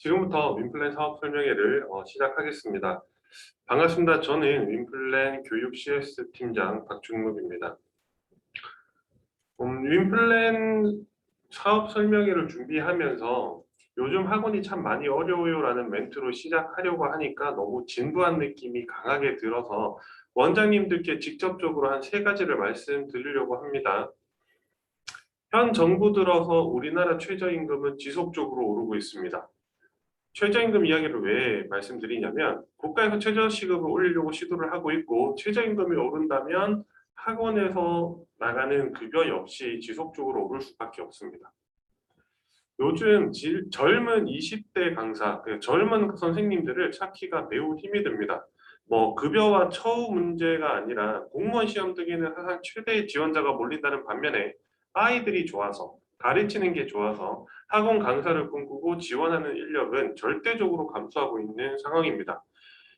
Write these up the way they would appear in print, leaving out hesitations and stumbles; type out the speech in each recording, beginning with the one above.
지금부터 윈플랜 사업 설명회를 시작하겠습니다. 반갑습니다. 저는 윈플랜 교육 CS 팀장 박준묵입니다. 윈플랜 사업 설명회를 준비하면서 요즘 학원이 참 많이 어려워요라는 멘트로 시작하려고 하니까 너무 진부한 느낌이 강하게 들어서 원장님들께 직접적으로 한 세 가지를 말씀드리려고 합니다. 현 정부 들어서 우리나라 최저임금은 지속적으로 오르고 있습니다. 최저임금 이야기를 왜 말씀드리냐면 국가에서 최저시급을 올리려고 시도를 하고 있고 최저임금이 오른다면 학원에서 나가는 급여 역시 지속적으로 오를 수밖에 없습니다. 요즘 젊은 20대 강사, 젊은 선생님들을 찾기가 매우 힘이 듭니다. 급여와 처우 문제가 아니라 공무원 시험 등에는 항상 최대의 지원자가 몰린다는 반면에 아이들이 좋아서 가르치는 게 좋아서 학원 강사를 꿈꾸고 지원하는 인력은 절대적으로 감소하고 있는 상황입니다.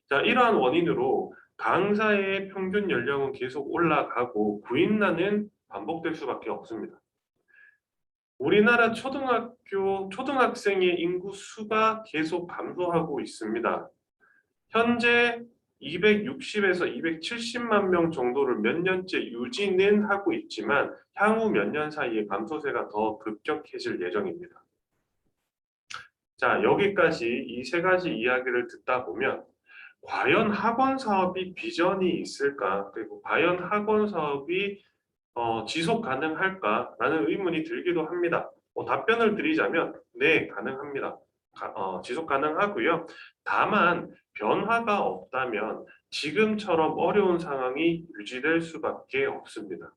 자, 이러한 원인으로 강사의 평균 연령은 계속 올라가고 구인난은 반복될 수밖에 없습니다. 우리나라 초등학생의 인구 수가 계속 감소하고 있습니다. 현재 260에서 270만 명 정도를 몇 년째 유지는 하고 있지만 향후 몇 년 사이에 감소세가 더 급격해질 예정입니다. 자, 여기까지 이 세 가지 이야기를 듣다 보면 과연 학원 사업이 비전이 있을까? 그리고 과연 학원 사업이 지속 가능할까라는 의문이 들기도 합니다. 답변을 드리자면 네, 가능합니다. 지속 가능하고요. 다만 변화가 없다면 지금처럼 어려운 상황이 유지될 수밖에 없습니다.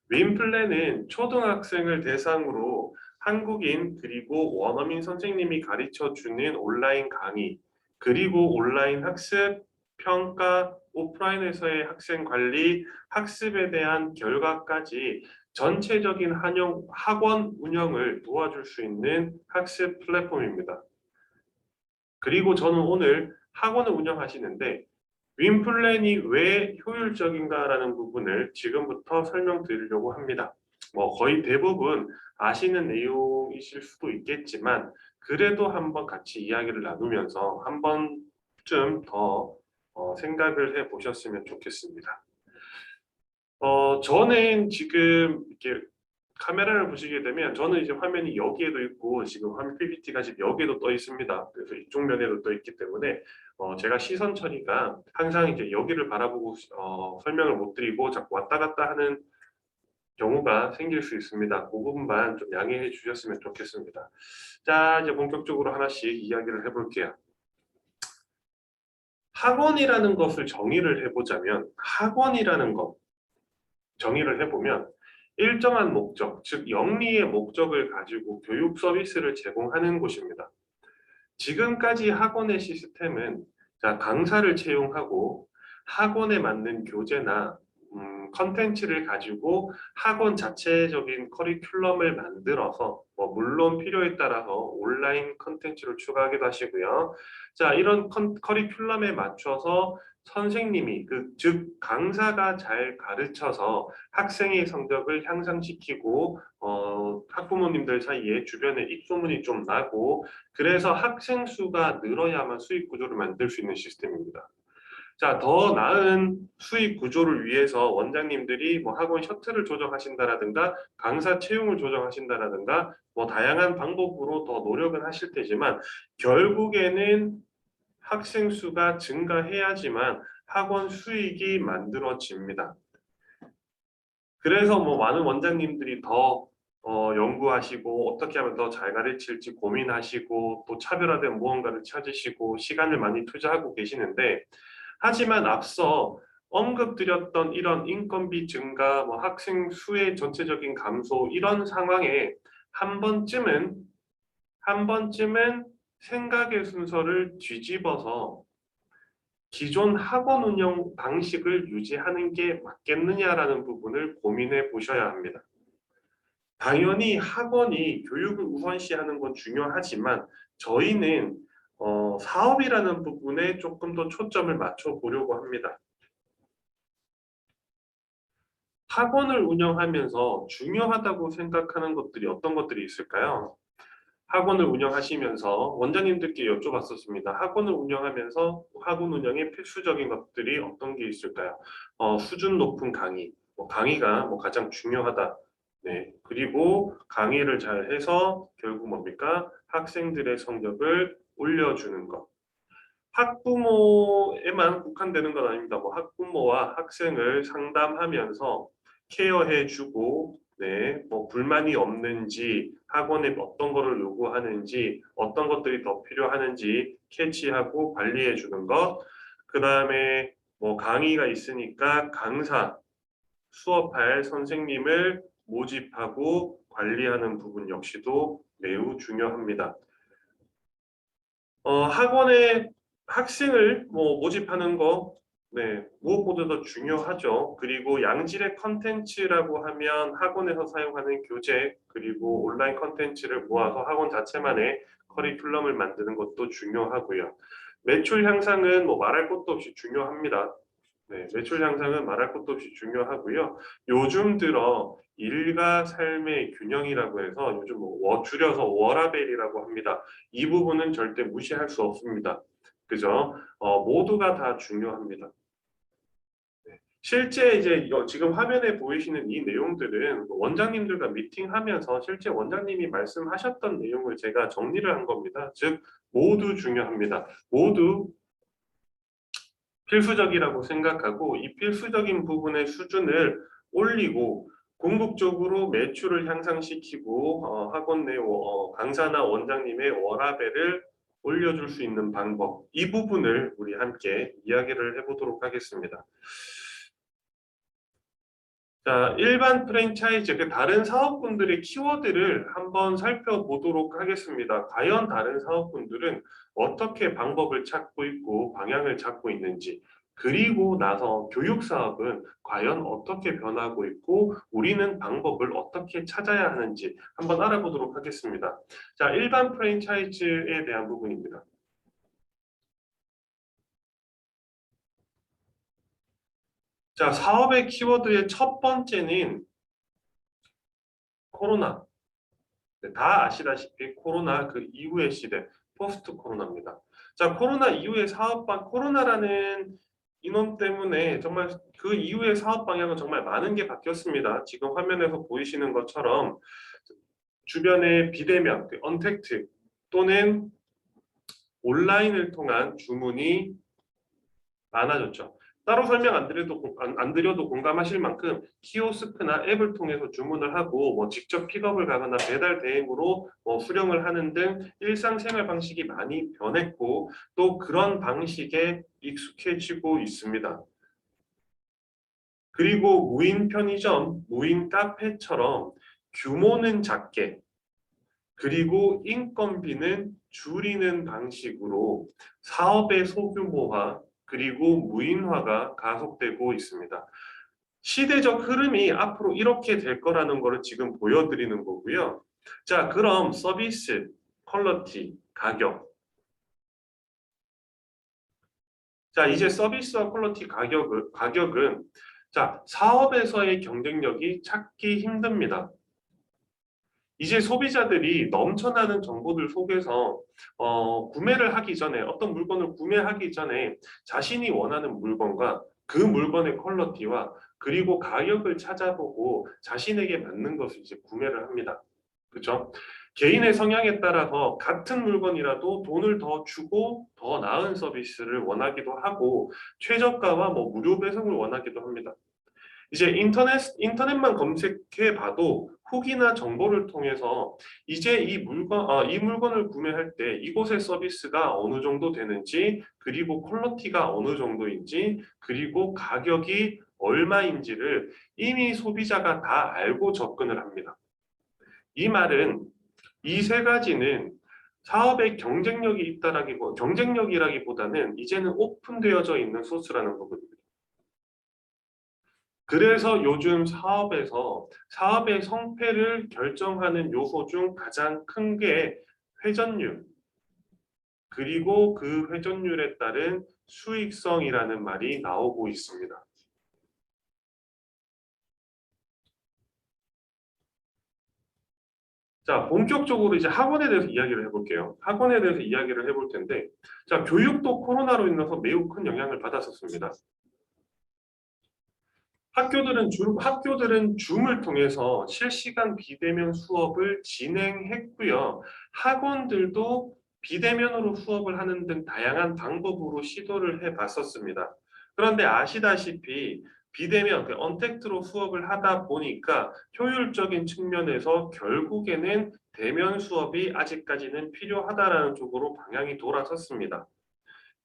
윈플랜은 초등학생을 대상으로 한국인 그리고 원어민 선생님이 가르쳐주는 온라인 강의 그리고 온라인 학습, 평가, 오프라인에서의 학생 관리, 학습에 대한 결과까지 전체적인 학원 운영을 도와줄 수 있는 학습 플랫폼입니다. 그리고 저는 오늘 학원을 운영하시는데 윈플랜이 왜 효율적인가라는 부분을 지금부터 설명드리려고 합니다. 거의 대부분 아시는 내용이실 수도 있겠지만 그래도 한번 같이 이야기를 나누면서 한 번쯤 더 생각을 해 보셨으면 좋겠습니다. 저는 지금 이렇게 카메라를 보시게 되면 저는 이제 화면이 여기에도 있고 지금 화면 PPT가 지금 여기에도 떠 있습니다. 그래서 이쪽 면에도 떠 있기 때문에 제가 시선 처리가 항상 이제 여기를 바라보고 설명을 못 드리고 자꾸 왔다 갔다 하는 경우가 생길 수 있습니다. 그 부분만 좀 양해해 주셨으면 좋겠습니다. 자, 이제 본격적으로 하나씩 이야기를 해볼게요. 학원이라는 것을 정의를 해보자면 학원이라는 것 정의를 해보면 일정한 목적, 즉 영리의 목적을 가지고 교육 서비스를 제공하는 곳입니다. 지금까지 학원의 시스템은 강사를 채용하고 학원에 맞는 교재나 컨텐츠를 가지고 학원 자체적인 커리큘럼을 만들어서 물론 필요에 따라서 온라인 컨텐츠를 추가하기도 하시고요. 자, 이런 커리큘럼에 맞춰서 선생님이 즉 강사가 잘 가르쳐서 학생의 성적을 향상시키고 학부모님들 사이에 주변에 입소문이 좀 나고 그래서 학생 수가 늘어야만 수익 구조를 만들 수 있는 시스템입니다. 자, 더 나은 수익 구조를 위해서 원장님들이 학원 셔틀을 조정하신다라든가 강사 채용을 조정하신다라든가 다양한 방법으로 더 노력은 하실 테지만 결국에는 학생 수가 증가해야지만 학원 수익이 만들어집니다. 그래서 많은 원장님들이 더 연구하시고 어떻게 하면 더 잘 가르칠지 고민하시고 또 차별화된 무언가를 찾으시고 시간을 많이 투자하고 계시는데 하지만 앞서 언급드렸던 이런 인건비 증가, 학생 수의 전체적인 감소 이런 상황에 한 번쯤은 생각의 순서를 뒤집어서 기존 학원 운영 방식을 유지하는 게 맞겠느냐라는 부분을 고민해 보셔야 합니다. 당연히 학원이 교육을 우선시하는 건 중요하지만 저희는 사업이라는 부분에 조금 더 초점을 맞춰 보려고 합니다. 학원을 운영하면서 중요하다고 생각하는 것들이 어떤 것들이 있을까요? 학원을 운영하시면서 원장님들께 여쭤봤었습니다. 학원을 운영하면서 학원 운영에 필수적인 것들이 어떤 게 있을까요? 수준 높은 강의, 강의가 가장 중요하다. 네, 그리고 강의를 잘 해서 결국 뭡니까? 학생들의 성적을 올려주는 것. 학부모에만 국한되는 건 아닙니다. 학부모와 학생을 상담하면서 케어해주고, 네, 불만이 없는지, 학원에 어떤 거를 요구하는지, 어떤 것들이 더 필요하는지 캐치하고 관리해주는 것. 그 다음에 강의가 있으니까 강사, 수업할 선생님을 모집하고 관리하는 부분 역시도 매우 중요합니다. 학원에 학생을 모집하는 거, 네, 무엇보다도 중요하죠. 그리고 양질의 컨텐츠라고 하면 학원에서 사용하는 교재, 그리고 온라인 컨텐츠를 모아서 학원 자체만의 커리큘럼을 만드는 것도 중요하고요. 매출 향상은 말할 것도 없이 중요합니다. 네, 매출 향상은 말할 것도 없이 중요하고요. 요즘 들어 일과 삶의 균형이라고 해서 요즘 줄여서 워라밸이라고 합니다. 이 부분은 절대 무시할 수 없습니다. 그죠? 모두가 다 중요합니다. 네. 실제 이제 지금 화면에 보이시는 이 내용들은 원장님들과 미팅하면서 실제 원장님이 말씀하셨던 내용을 제가 정리를 한 겁니다. 즉 모두 중요합니다. 모두 필수적이라고 생각하고 이 필수적인 부분의 수준을 올리고 궁극적으로 매출을 향상시키고 학원 내 강사나 원장님의 워라밸을 올려줄 수 있는 방법, 이 부분을 우리 함께 이야기를 해보도록 하겠습니다. 자, 일반 프랜차이즈, 다른 사업군들의 키워드를 한번 살펴보도록 하겠습니다. 과연 다른 사업군들은 어떻게 방법을 찾고 있고 방향을 잡고 있는지, 그리고 나서 교육사업은 과연 어떻게 변하고 있고 우리는 방법을 어떻게 찾아야 하는지 한번 알아보도록 하겠습니다. 자, 일반 프랜차이즈에 대한 부분입니다. 자, 사업의 키워드의 첫 번째는 코로나. 네, 다 아시다시피 코로나 그 이후의 시대, 포스트 코로나입니다. 자, 코로나 이후의 코로나라는 인원 때문에 정말 그 이후의 사업 방향은 정말 많은 게 바뀌었습니다. 지금 화면에서 보이시는 것처럼 주변에 비대면, 언택트 또는 온라인을 통한 주문이 많아졌죠. 따로 설명 안 드려도 공감하실 만큼 키오스크나 앱을 통해서 주문을 하고 직접 픽업을 가거나 배달 대행으로 수령을 하는 등 일상생활 방식이 많이 변했고 또 그런 방식에 익숙해지고 있습니다. 그리고 무인 편의점, 무인 카페처럼 규모는 작게 그리고 인건비는 줄이는 방식으로 사업의 소규모화 그리고 무인화가 가속되고 있습니다. 시대적 흐름이 앞으로 이렇게 될 거라는 것을 지금 보여드리는 거고요. 자, 그럼 서비스, 퀄리티, 가격. 자, 이제 서비스와 퀄리티 가격은 자, 사업에서의 경쟁력이 찾기 힘듭니다. 이제 소비자들이 넘쳐나는 정보들 속에서 구매를 하기 전에 어떤 물건을 구매하기 전에 자신이 원하는 물건과 그 물건의 퀄리티와 그리고 가격을 찾아보고 자신에게 맞는 것을 이제 구매를 합니다. 그렇죠? 개인의 성향에 따라서 같은 물건이라도 돈을 더 주고 더 나은 서비스를 원하기도 하고 최저가와 무료 배송을 원하기도 합니다. 이제 인터넷만 검색해 봐도 후기나 정보를 통해서 이제 이 물건을 구매할 때 이곳의 서비스가 어느 정도 되는지, 그리고 퀄리티가 어느 정도인지, 그리고 가격이 얼마인지를 이미 소비자가 다 알고 접근을 합니다. 이 말은 이 세 가지는 사업의 경쟁력이라기보다는 이제는 오픈되어져 있는 소스라는 거거든요. 그래서 요즘 사업에서 사업의 성패를 결정하는 요소 중 가장 큰 게 회전율, 그리고 그 회전율에 따른 수익성이라는 말이 나오고 있습니다. 자, 본격적으로 이제 학원에 대해서 이야기를 해볼게요. 학원에 대해서 이야기를 해볼 텐데, 자, 교육도 코로나로 인해서 매우 큰 영향을 받았었습니다. 학교들은 줌을 통해서 실시간 비대면 수업을 진행했고요. 학원들도 비대면으로 수업을 하는 등 다양한 방법으로 시도를 해봤었습니다. 그런데 아시다시피 비대면, 언택트로 수업을 하다 보니까 효율적인 측면에서 결국에는 대면 수업이 아직까지는 필요하다라는 쪽으로 방향이 돌아섰습니다.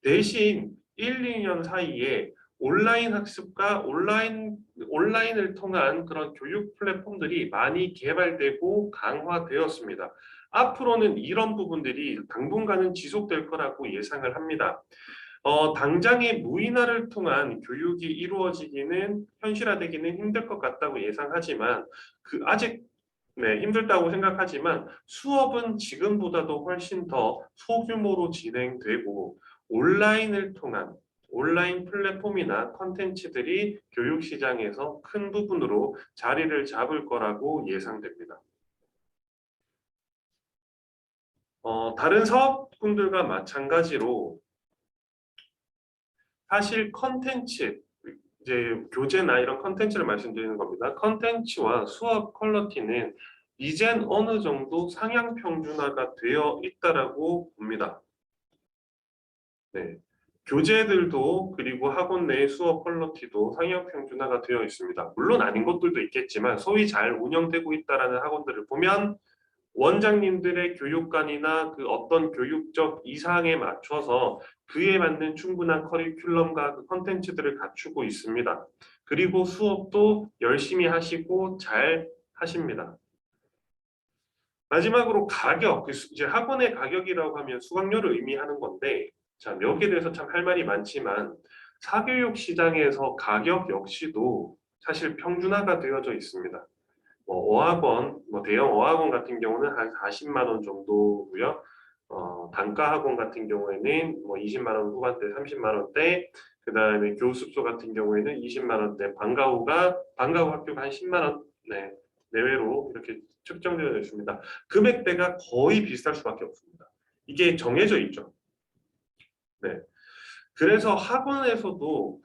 대신 1, 2년 사이에 온라인 학습과 온라인을 통한 그런 교육 플랫폼들이 많이 개발되고 강화되었습니다. 앞으로는 이런 부분들이 당분간은 지속될 거라고 예상을 합니다. 당장의 무인화를 통한 교육이 이루어지기는 현실화되기는 힘들 것 같다고 예상하지만 아직 네, 힘들다고 생각하지만 수업은 지금보다도 훨씬 더 소규모로 진행되고 온라인을 통한 온라인 플랫폼이나 컨텐츠들이 교육 시장에서 큰 부분으로 자리를 잡을 거라고 예상됩니다. 다른 사업군들과 마찬가지로 사실 컨텐츠, 이제 교재나 이런 컨텐츠를 말씀드리는 겁니다. 컨텐츠와 수업 퀄리티는 이젠 어느 정도 상향 평준화가 되어 있다라고 봅니다. 네. 교재들도 그리고 학원 내 수업 퀄리티도 상향 평준화가 되어 있습니다. 물론 아닌 것들도 있겠지만 소위 잘 운영되고 있다라는 학원들을 보면 원장님들의 교육관이나 그 어떤 교육적 이상에 맞춰서 그에 맞는 충분한 커리큘럼과 그 컨텐츠들을 갖추고 있습니다. 그리고 수업도 열심히 하시고 잘 하십니다. 마지막으로 가격, 이제 학원의 가격이라고 하면 수강료를 의미하는 건데, 자, 여기에 대해서 참 할 말이 많지만 사교육 시장에서 가격 역시도 사실 평준화가 되어져 있습니다. 어학원, 대형 어학원 같은 경우는 한 40만 원 정도고요. 단가 학원 같은 경우에는 20만 원 후반대, 30만 원대, 그 다음에 교습소 같은 경우에는 20만 원대, 방과후 학교가 한 10만 원 네, 내외로 이렇게 측정되어 있습니다. 금액대가 거의 비슷할 수밖에 없습니다. 이게 정해져 있죠. 네. 그래서 학원에서도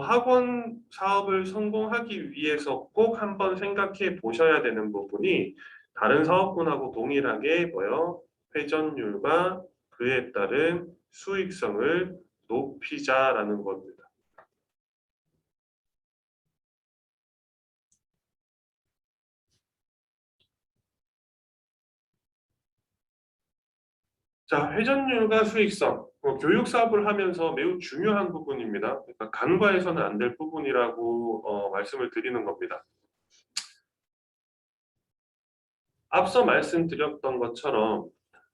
학원 사업을 성공하기 위해서 꼭 한번 생각해 보셔야 되는 부분이 다른 사업군하고 동일하게 회전율과 그에 따른 수익성을 높이자라는 겁니다. 자, 회전율과 수익성. 교육 사업을 하면서 매우 중요한 부분입니다. 그러니까 간과해서는 안 될 부분이라고 말씀을 드리는 겁니다. 앞서 말씀드렸던 것처럼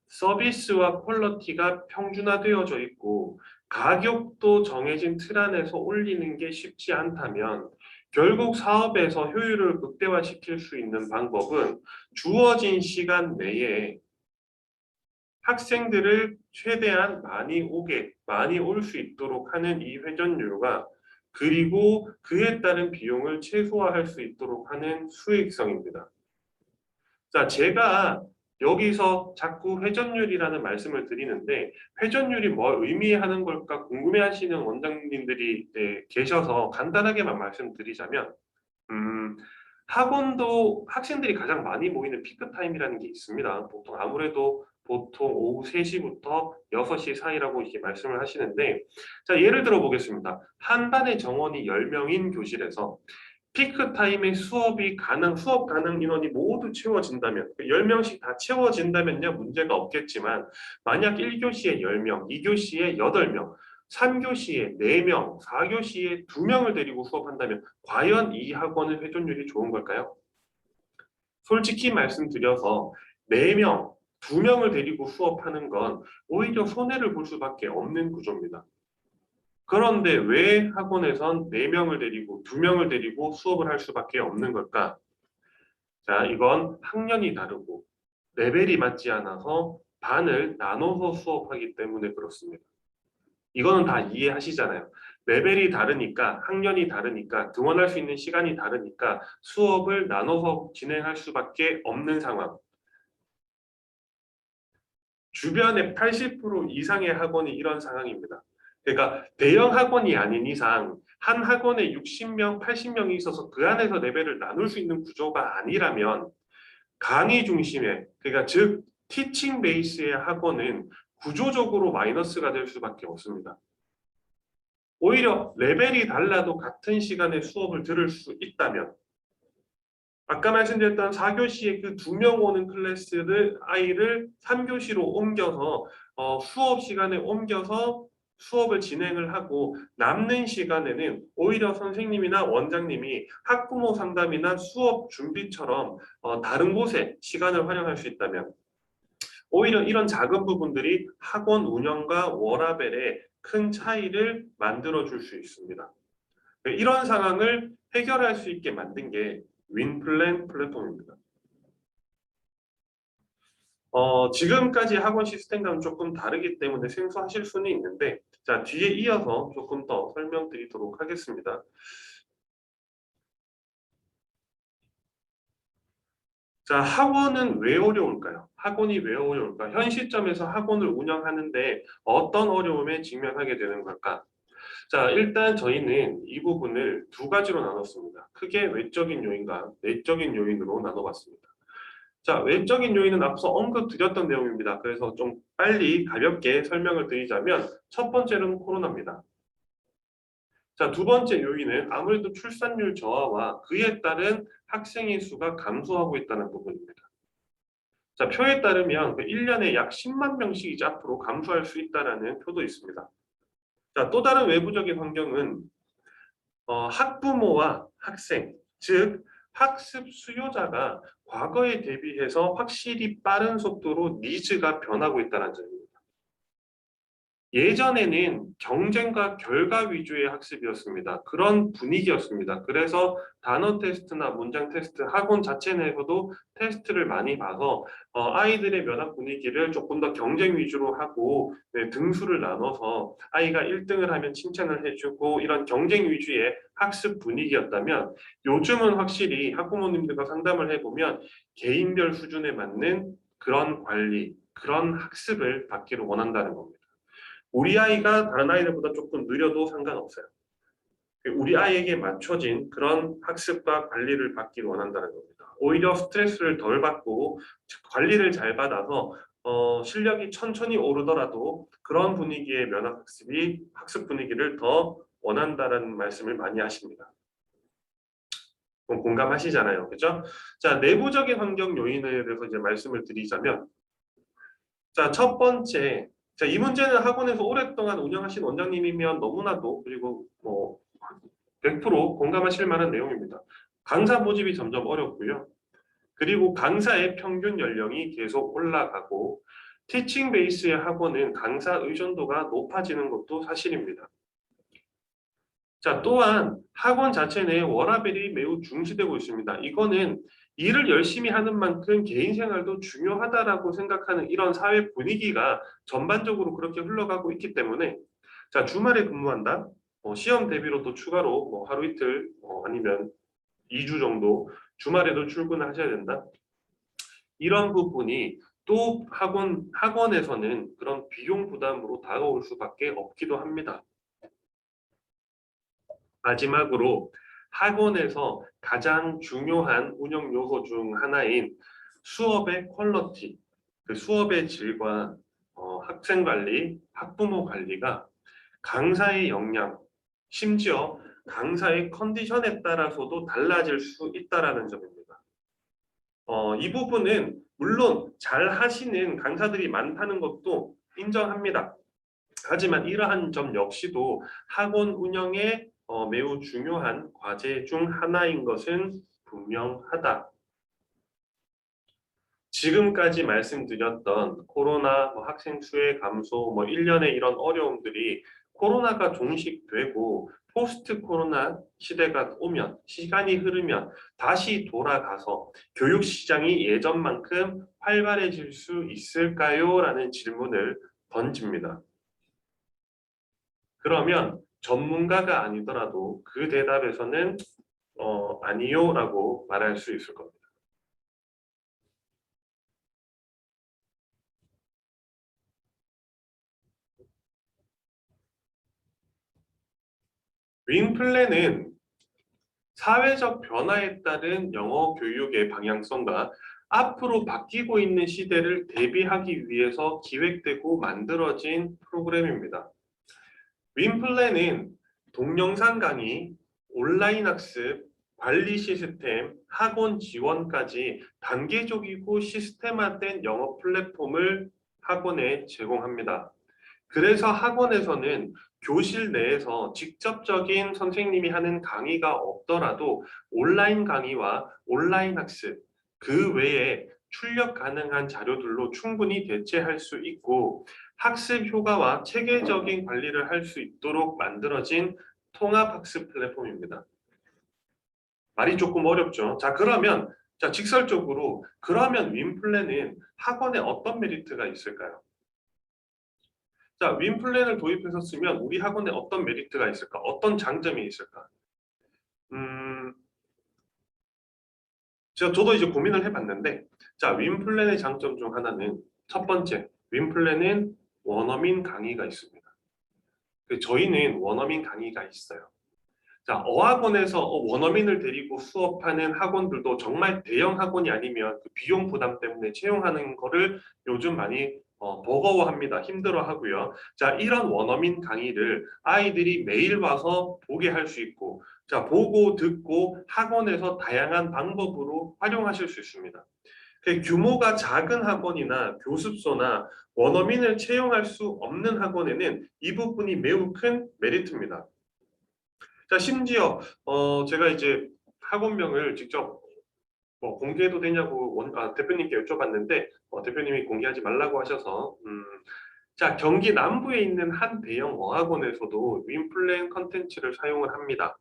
서비스와 퀄리티가 평준화되어져 있고 가격도 정해진 틀 안에서 올리는 게 쉽지 않다면 결국 사업에서 효율을 극대화시킬 수 있는 방법은 주어진 시간 내에 학생들을 최대한 많이 올 수 있도록 하는 이 회전율과 그리고 그에 따른 비용을 최소화할 수 있도록 하는 수익성입니다. 자, 제가 여기서 자꾸 회전율이라는 말씀을 드리는데 회전율이 뭘 의미하는 걸까 궁금해하시는 원장님들이 계셔서 간단하게만 말씀드리자면 학원도 학생들이 가장 많이 모이는 피크 타임이라는 게 있습니다. 보통 오후 3시부터 6시 사이라고 이렇게 말씀을 하시는데 자, 예를 들어 보겠습니다. 한 반의 정원이 10명인 교실에서 피크 타임에 수업 가능 인원이 모두 채워진다면, 10명씩 다 채워진다면요, 문제가 없겠지만, 만약 1교시에 10명, 2교시에 8명, 3교시에 4명, 4교시에 2명을 데리고 수업한다면, 과연 이 학원의 회전율이 좋은 걸까요? 솔직히 말씀드려서 4명, 2명을 데리고 수업하는 건 오히려 손해를 볼 수밖에 없는 구조입니다. 그런데 왜 학원에선 4명을 데리고 2명을 데리고 수업을 할 수밖에 없는 걸까? 자, 이건 학년이 다르고 레벨이 맞지 않아서 반을 나눠서 수업하기 때문에 그렇습니다. 이거는 다 이해하시잖아요. 레벨이 다르니까 학년이 다르니까 등원할 수 있는 시간이 다르니까 수업을 나눠서 진행할 수밖에 없는 상황. 주변에 80% 이상의 학원이 이런 상황입니다. 그러니까 대형 학원이 아닌 이상 한 학원에 60명, 80명이 있어서 그 안에서 레벨을 나눌 수 있는 구조가 아니라면 강의 중심의, 그러니까 즉 티칭 베이스의 학원은 구조적으로 마이너스가 될 수밖에 없습니다. 오히려 레벨이 달라도 같은 시간에 수업을 들을 수 있다면, 아까 말씀드렸던 4교시에 그 2명 오는 클래스를 아이를 3교시로 옮겨서 수업 시간에 옮겨서 수업을 진행을 하고 남는 시간에는 오히려 선생님이나 원장님이 학부모 상담이나 수업 준비처럼 다른 곳에 시간을 활용할 수 있다면, 오히려 이런 작은 부분들이 학원 운영과 워라밸에 큰 차이를 만들어 줄 수 있습니다. 이런 상황을 해결할 수 있게 만든 게 윈플랜 플랫폼입니다. 지금까지 학원 시스템과는 조금 다르기 때문에 생소하실 수는 있는데, 자, 뒤에 이어서 조금 더 설명드리도록 하겠습니다. 자, 학원은 왜 어려울까요? 학원이 왜 어려울까? 현 시점에서 학원을 운영하는데 어떤 어려움에 직면하게 되는 걸까? 자, 일단 저희는 이 부분을 두 가지로 나눴습니다. 크게 외적인 요인과 내적인 요인으로 나눠봤습니다. 자, 외적인 요인은 앞서 언급드렸던 내용입니다. 그래서 좀 빨리 가볍게 설명을 드리자면 첫 번째는 코로나입니다. 자, 두 번째 요인은 아무래도 출산율 저하와 그에 따른 학생의 수가 감소하고 있다는 부분입니다. 자, 표에 따르면 1년에 약 10만 명씩 이제 앞으로 감소할 수 있다는 표도 있습니다. 자, 또 다른 외부적인 환경은 학부모와 학생, 즉 학습 수요자가 과거에 대비해서 확실히 빠른 속도로 니즈가 변하고 있다는 점입니다. 예전에는 경쟁과 결과 위주의 학습이었습니다. 그런 분위기였습니다. 그래서 단어 테스트나 문장 테스트, 학원 자체 내에서도 테스트를 많이 봐서 아이들의 면학 분위기를 조금 더 경쟁 위주로 하고, 네, 등수를 나눠서 아이가 1등을 하면 칭찬을 해주고 이런 경쟁 위주의 학습 분위기였다면, 요즘은 확실히 학부모님들과 상담을 해보면 개인별 수준에 맞는 그런 관리, 그런 학습을 받기를 원한다는 겁니다. 우리 아이가 다른 아이들보다 조금 느려도 상관없어요. 우리 아이에게 맞춰진 그런 학습과 관리를 받기를 원한다는 겁니다. 오히려 스트레스를 덜 받고 관리를 잘 받아서 실력이 천천히 오르더라도 그런 분위기의 면학학습이 학습 분위기를 더 원한다는 말씀을 많이 하십니다. 공감하시잖아요, 그죠? 자, 내부적인 환경 요인에 대해서 이제 말씀을 드리자면, 자, 첫 번째, 자, 이 문제는 학원에서 오랫동안 운영하신 원장님이면 너무나도, 그리고 뭐 100% 공감하실 만한 내용입니다. 강사 모집이 점점 어렵고요. 그리고 강사의 평균 연령이 계속 올라가고, 티칭 베이스의 학원은 강사 의존도가 높아지는 것도 사실입니다. 자, 또한 학원 자체 내에 워라밸이 매우 중시되고 있습니다. 이거는 일을 열심히 하는 만큼 개인 생활도 중요하다라고 생각하는 이런 사회 분위기가 전반적으로 그렇게 흘러가고 있기 때문에, 자, 주말에 근무한다? 시험 대비로 또 추가로 하루 이틀 아니면 2주 정도 주말에도 출근을 하셔야 된다. 이런 부분이 또 학원에서는 그런 비용 부담으로 다가올 수밖에 없기도 합니다. 마지막으로 학원에서 가장 중요한 운영 요소 중 하나인 수업의 퀄러티, 그 수업의 질과 학생 관리, 학부모 관리가 강사의 역량, 심지어 강사의 컨디션에 따라서도 달라질 수 있다라는 점입니다. 이 부분은 물론 잘 하시는 강사들이 많다는 것도 인정합니다. 하지만 이러한 점 역시도 학원 운영에 매우 중요한 과제 중 하나인 것은 분명하다. 지금까지 말씀드렸던 코로나, 학생 수의 감소, 1년의 이런 어려움들이 코로나가 종식되고 포스트 코로나 시대가 오면, 시간이 흐르면 다시 돌아가서 교육 시장이 예전만큼 활발해질 수 있을까요? 라는 질문을 던집니다. 그러면 전문가가 아니더라도 그 대답에서는 아니요라고 말할 수 있을 겁니다. 윈플랜은 사회적 변화에 따른 영어 교육의 방향성과 앞으로 바뀌고 있는 시대를 대비하기 위해서 기획되고 만들어진 프로그램입니다. 윈플랜은 동영상 강의, 온라인 학습, 관리 시스템, 학원 지원까지 단계적이고 시스템화된 영어 플랫폼을 학원에 제공합니다. 그래서 학원에서는 교실 내에서 직접적인 선생님이 하는 강의가 없더라도 온라인 강의와 온라인 학습, 그 외에 출력 가능한 자료들로 충분히 대체할 수 있고 학습 효과와 체계적인 관리를 할 수 있도록 만들어진 통합학습 플랫폼입니다. 말이 조금 어렵죠. 자, 그러면 직설적으로 그러면 윈플랜은 학원에 어떤 메리트가 있을까요? 자, 윈플랜을 도입해서 쓰면 우리 학원에 어떤 메리트가 있을까? 어떤 장점이 있을까? 음, 저도 이제 고민을 해봤는데, 자, 윈플랜의 장점 중 하나는 첫 번째, 윈플랜은 원어민 강의가 있습니다. 저희는 원어민 강의가 있어요. 자, 어학원에서 원어민을 데리고 수업하는 학원들도 정말 대형 학원이 아니면 그 비용 부담 때문에 채용하는 거를 요즘 많이 버거워합니다. 힘들어하고요. 자, 이런 원어민 강의를 아이들이 매일 와서 보게 할 수 있고, 자, 보고 듣고 학원에서 다양한 방법으로 활용하실 수 있습니다. 그 규모가 작은 학원이나 교습소나 원어민을 채용할 수 없는 학원에는 이 부분이 매우 큰 메리트입니다. 자, 심지어 제가 이제 학원명을 직접 공개해도 되냐고 대표님께 여쭤봤는데 대표님이 공개하지 말라고 하셔서 자, 경기 남부에 있는 한 대형 어학원에서도 윈플랜 컨텐츠를 사용을 합니다.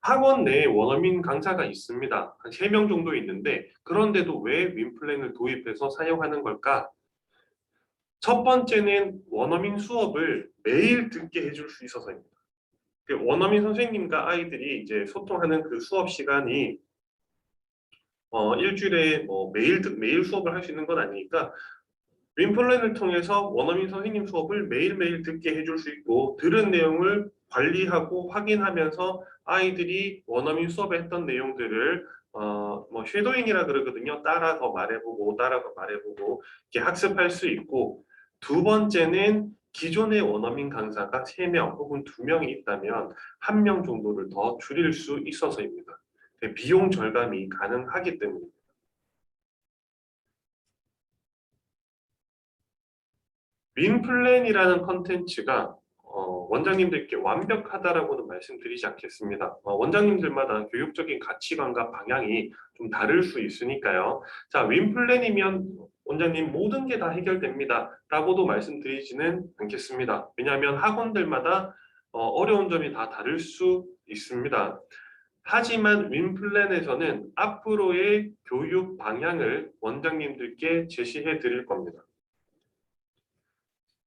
학원 내에 원어민 강사가 있습니다. 한 3명 정도 있는데 그런데도 왜 윈플랜을 도입해서 사용하는 걸까? 첫 번째는 원어민 수업을 매일 듣게 해줄 수 있어서입니다. 그 원어민 선생님과 아이들이 이제 소통하는 그 수업 시간이 일주일에 매일 수업을 할 수 있는 건 아니니까 윈플랜을 통해서 원어민 선생님 수업을 매일매일 듣게 해줄 수 있고 들은 내용을 관리하고 확인하면서 아이들이 원어민 수업에 했던 내용들을 쉐도잉이라 그러거든요. 따라서 말해보고 이렇게 학습할 수 있고 두 번째는 기존의 원어민 강사가 3명 혹은 2명이 있다면 1명 정도를 더 줄일 수 있어서입니다. 비용 절감이 가능하기 때문입니다. 윈플랜이라는 컨텐츠가 원장님들께 완벽하다라고는 말씀드리지 않겠습니다. 원장님들마다 교육적인 가치관과 방향이 좀 다를 수 있으니까요. 자, 윈플랜이면 원장님 모든 게 다 해결됩니다. 라고도 말씀드리지는 않겠습니다. 왜냐하면 학원들마다 어려운 점이 다 다를 수 있습니다. 하지만 윈플랜에서는 앞으로의 교육 방향을 원장님들께 제시해 드릴 겁니다.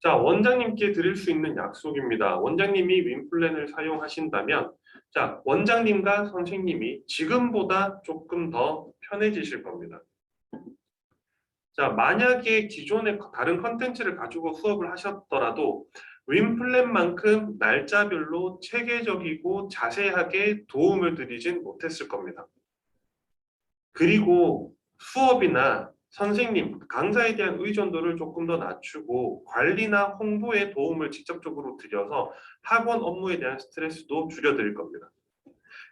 자, 원장님께 드릴 수 있는 약속입니다. 원장님이 윈플랜을 사용하신다면, 자, 원장님과 선생님이 지금보다 조금 더 편해지실 겁니다. 자, 만약에 기존의 다른 컨텐츠를 가지고 수업을 하셨더라도 윈플랜만큼 날짜별로 체계적이고 자세하게 도움을 드리진 못했을 겁니다. 그리고 수업이나 선생님, 강사에 대한 의존도를 조금 더 낮추고 관리나 홍보에 도움을 직접적으로 드려서 학원 업무에 대한 스트레스도 줄여드릴 겁니다.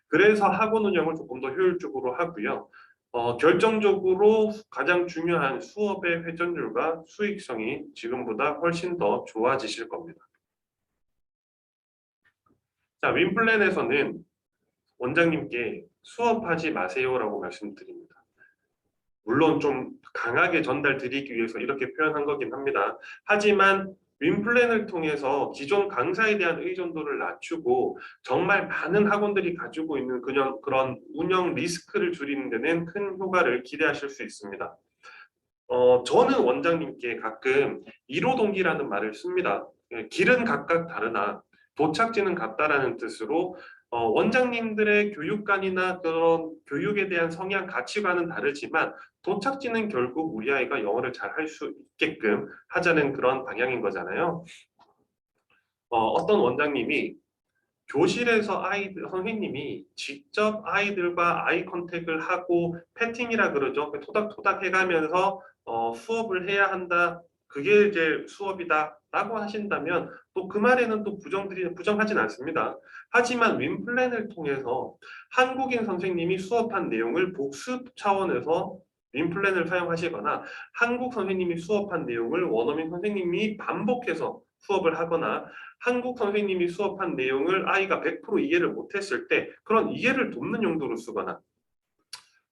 그래서 학원 운영을 조금 더 효율적으로 하고요. 결정적으로 가장 중요한 수업의 회전율과 수익성이 지금보다 훨씬 더 좋아지실 겁니다. 자, 윈플랜에서는 원장님께 수업하지 마세요라고 말씀드립니다. 물론 좀 강하게 전달드리기 위해서 이렇게 표현한 거긴 합니다. 하지만 윈플랜을 통해서 기존 강사에 대한 의존도를 낮추고 정말 많은 학원들이 가지고 있는 그런 운영 리스크를 줄이는 데는 큰 효과를 기대하실 수 있습니다. 저는 원장님께 가끔 1호 동기라는 말을 씁니다. 길은 각각 다르나 도착지는 같다라는 뜻으로 원장님들의 교육관이나 그런 교육에 대한 성향, 가치관은 다르지만 도착지는 결국 우리 아이가 영어를 잘 할 수 있게끔 하자는 그런 방향인 거잖아요. 어떤 원장님이 교실에서 선생님이 직접 아이들과 아이 컨택을 하고 패팅이라 그러죠. 토닥토닥 해가면서 수업을 해야 한다. 그게 이제 수업이다라고 하신다면 또 그 말에는 또 부정하진 않습니다. 하지만 윈플랜을 통해서 한국인 선생님이 수업한 내용을 복습 차원에서 윈플랜을 사용하시거나 한국 선생님이 수업한 내용을 원어민 선생님이 반복해서 수업을 하거나 한국 선생님이 수업한 내용을 아이가 100% 이해를 못했을 때 그런 이해를 돕는 용도로 쓰거나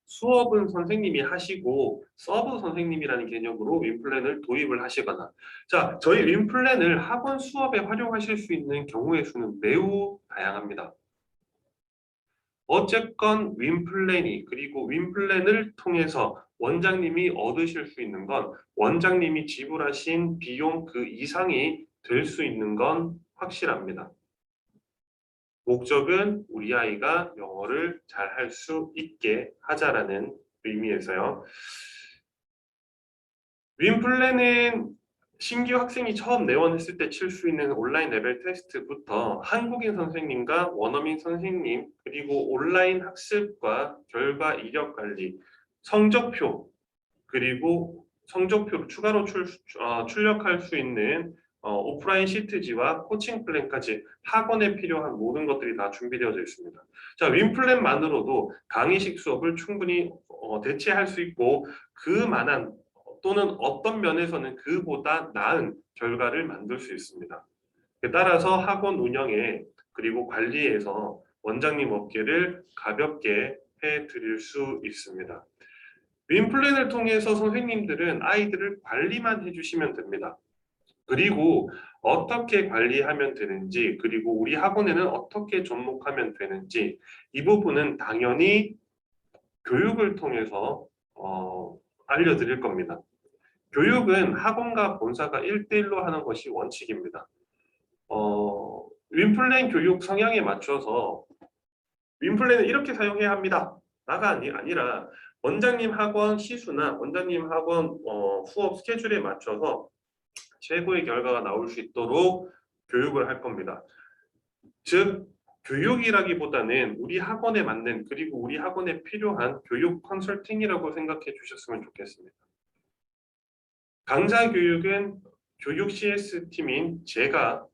수업은 선생님이 하시고 서브 선생님이라는 개념으로 윈플랜을 도입을 하시거나 자, 저희 윈플랜을 학원 수업에 활용하실 수 있는 경우의 수는 매우 다양합니다. 어쨌건 윈플랜이 그리고 윈플랜을 통해서 원장님이 얻으실 수 있는 건 원장님이 지불하신 비용 그 이상이 될 수 있는 건 확실합니다. 목적은 우리 아이가 영어를 잘 할 수 있게 하자라는 의미에서요. 윈플랜은 신규 학생이 처음 내원했을 때 칠 수 있는 온라인 레벨 테스트부터 한국인 선생님과 원어민 선생님 그리고 온라인 학습과 결과 이력 관리, 성적표 그리고 성적표를 추가로 출력할 수 있는 오프라인 시트지와 코칭 플랜까지 학원에 필요한 모든 것들이 다 준비되어져 있습니다. 자, 윈플랜만으로도 강의식 수업을 충분히 대체할 수 있고 그만한 또는 어떤 면에서는 그보다 나은 결과를 만들 수 있습니다. 따라서 학원 운영에 그리고 관리에서 원장님 어깨를 가볍게 해드릴 수 있습니다. 윈플랜을 통해서 선생님들은 아이들을 관리만 해주시면 됩니다. 그리고 어떻게 관리하면 되는지 그리고 우리 학원에는 어떻게 접목하면 되는지 이 부분은 당연히 교육을 통해서 알려드릴 겁니다. 교육은 학원과 본사가 1대1로 하는 것이 원칙입니다. 윈플랜 교육 성향에 맞춰서 윈플랜을 이렇게 사용해야 합니다. 나가 아니라 원장님 학원 시수나 원장님 학원 수업 스케줄에 맞춰서 최고의 결과가 나올 수 있도록 교육을 할 겁니다. 즉 교육이라기보다는 우리 학원에 맞는 그리고 우리 학원에 필요한 교육 컨설팅이라고 생각해 주셨으면 좋겠습니다. 강사 교육은 교육 CS 팀인 제가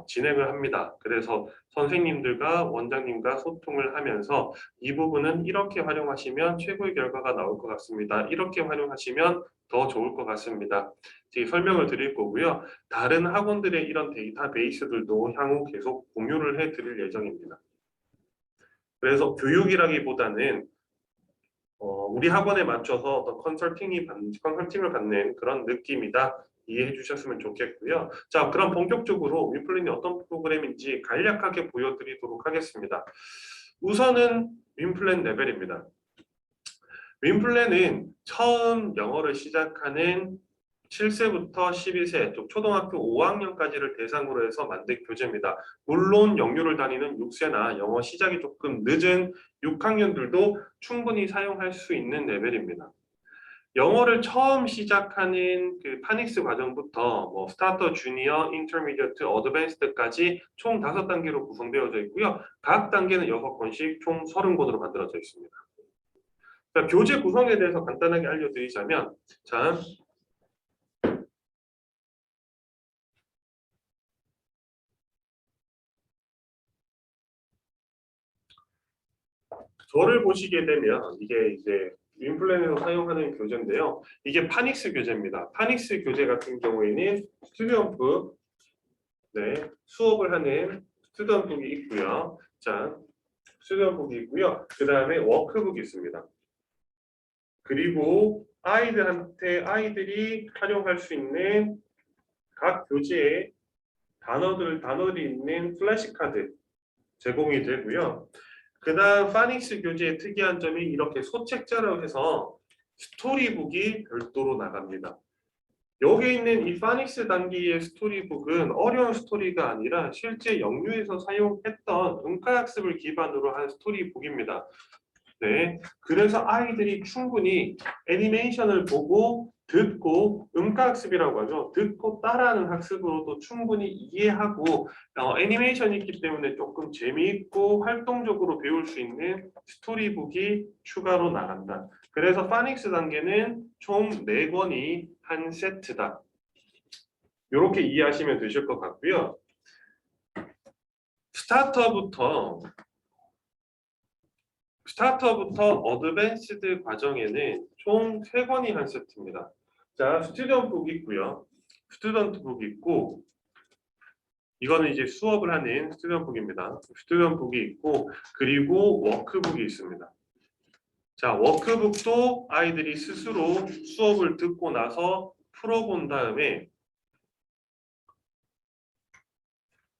진행을 합니다. 그래서 선생님들과 원장님과 소통을 하면서 이 부분은 이렇게 활용하시면 최고의 결과가 나올 것 같습니다. 이렇게 활용하시면 더 좋을 것 같습니다. 설명을 드릴 거고요. 다른 학원들의 이런 데이터베이스들도 향후 계속 공유를 해드릴 예정입니다. 그래서 교육이라기보다는 우리 학원에 맞춰서 어떤 컨설팅을 받는 그런 느낌이다. 이해해 주셨으면 좋겠고요. 자, 그럼 본격적으로 윈플랜이 어떤 프로그램인지 간략하게 보여드리도록 하겠습니다. 우선은 윈플랜 레벨입니다. 윈플랜은 처음 영어를 시작하는 7세부터 12세, 초등학교 5학년까지를 대상으로 해서 만든 교재입니다. 물론 영유를 다니는 6세나 영어 시작이 조금 늦은 6학년들도 충분히 사용할 수 있는 레벨입니다. 영어를 처음 시작하는 그 파닉스 과정부터 스타터, 주니어, 인터미디어트, 어드밴스드까지 총 5단계로 구성되어져 있고요. 각 단계는 6권씩 총 30권으로 만들어져 있습니다. 자, 교재 구성에 대해서 간단하게 알려드리자면 자, 저를 보시게 되면 이게 이제 윈플랜에서 사용하는 교재인데요. 이게 파닉스 교재입니다. 파닉스 교재 같은 경우에는 스튜디언북, 네, 수업을 하는 스튜디언북이 있고요. 자, 스튜디언북이 있고요. 그 다음에 워크북이 있습니다. 그리고 아이들이 활용할 수 있는 각 교재에 단어들이 있는 플래시카드 제공이 되고요. 그 다음 파닉스 교재의 특이한 점이 이렇게 소책자로 해서 스토리북이 별도로 나갑니다. 여기 있는 이 파닉스 단기의 스토리북은 어려운 스토리가 아니라 실제 영유에서 사용했던 음파학습을 기반으로 한 스토리북입니다. 네, 그래서 아이들이 충분히 애니메이션을 보고 듣고 음가학습이라고 하죠. 듣고 따라하는 학습으로도 충분히 이해하고 애니메이션이 있기 때문에 조금 재미있고 활동적으로 배울 수 있는 스토리북이 추가로 나간다. 그래서 파닉스 단계는 총 4권이 한 세트다. 이렇게 이해하시면 되실 것 같고요. 스타터부터 어드밴스드 과정에는 총 3권이 한 세트입니다. 자, 스튜던트북 있고요. 스튜던트북 있고 이거는 이제 수업을 하는 스튜던트북입니다. 스튜던트북이 있고 그리고 워크북이 있습니다. 자, 워크북도 아이들이 스스로 수업을 듣고 나서 풀어본 다음에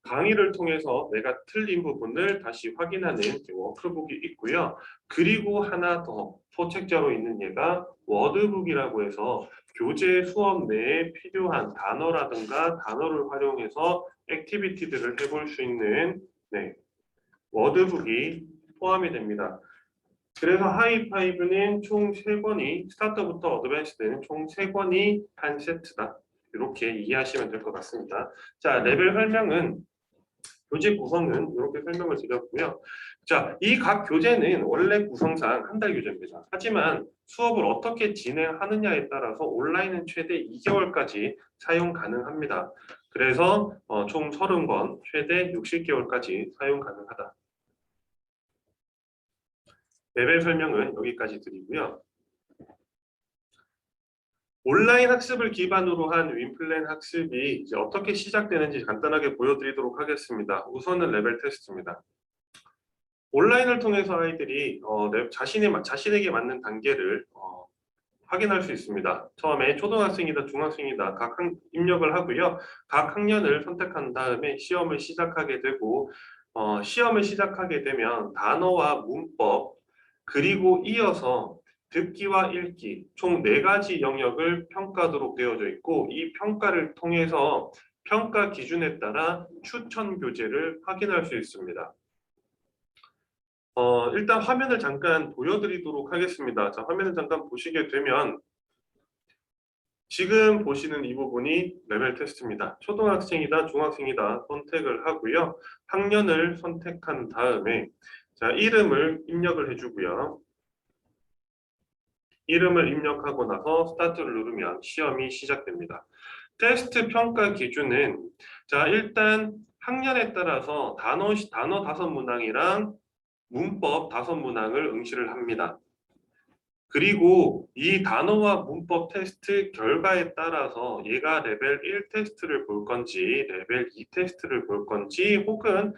강의를 통해서 내가 틀린 부분을 다시 확인하는 워크북이 있고요. 그리고 하나 더 소책자로 있는 얘가 워드북이라고 해서 교재 수업 내에 필요한 단어라든가 단어를 활용해서 액티비티들을 해볼 수 있는 워드북이 포함이 됩니다. 그래서 하이파이브는 총 3권이 스타터부터 어드밴스드는 총 3권이 한 세트다. 이렇게 이해하시면 될 것 같습니다. 자, 레벨 설명은 교재 구성은 이렇게 설명을 드렸고요. 자, 이 각 교재는 원래 구성상 한 달 교재입니다. 하지만 수업을 어떻게 진행하느냐에 따라서 온라인은 최대 2개월까지 사용 가능합니다. 그래서 총 30권, 최대 60개월까지 사용 가능하다. 레벨 설명은 여기까지 드리고요. 온라인 학습을 기반으로 한 윈플랜 학습이 이제 어떻게 시작되는지 간단하게 보여드리도록 하겠습니다. 우선은 레벨 테스트입니다. 온라인을 통해서 아이들이 자신에게 맞는 단계를 확인할 수 있습니다. 처음에 초등학생이다, 중학생이다 각 입력을 하고요. 각 학년을 선택한 다음에 시험을 시작하게 되고 시험을 시작하게 되면 단어와 문법 그리고 이어서 듣기와 읽기 총 4가지 영역을 평가하도록 되어져 있고 이 평가를 통해서 평가 기준에 따라 추천 교재를 확인할 수 있습니다. 일단 화면을 잠깐 보여드리도록 하겠습니다. 자, 화면을 잠깐 보시게 되면 지금 보시는 이 부분이 레벨 테스트입니다. 초등학생이다, 중학생이다 선택을 하고요. 학년을 선택한 다음에 자, 이름을 입력을 해주고요. 이름을 입력하고 나서 스타트를 누르면 시험이 시작됩니다. 테스트 평가 기준은 자, 일단 학년에 따라서 단어 5문항이랑 문법 5문항을 응시를 합니다. 그리고 이 단어와 문법 테스트 결과에 따라서 얘가 레벨 1 테스트를 볼 건지 레벨 2 테스트를 볼 건지 혹은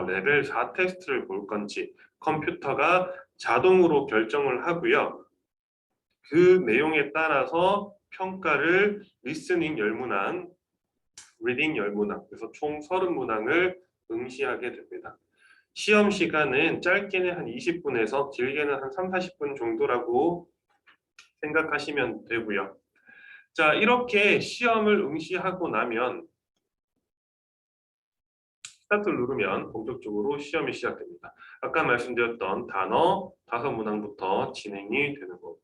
레벨 4 테스트를 볼 건지 컴퓨터가 자동으로 결정을 하고요. 그 내용에 따라서 평가를 리스닝 10문항, 리딩 10문항 그래서 총 30문항을 응시하게 됩니다. 시험 시간은 짧게는 한 20분에서 길게는 한 3, 40분 정도라고 생각하시면 되고요. 자, 이렇게 시험을 응시하고 나면 스타트를 누르면 본격적으로 시험이 시작됩니다. 아까 말씀드렸던 단어 5문항부터 진행이 되는 거고요.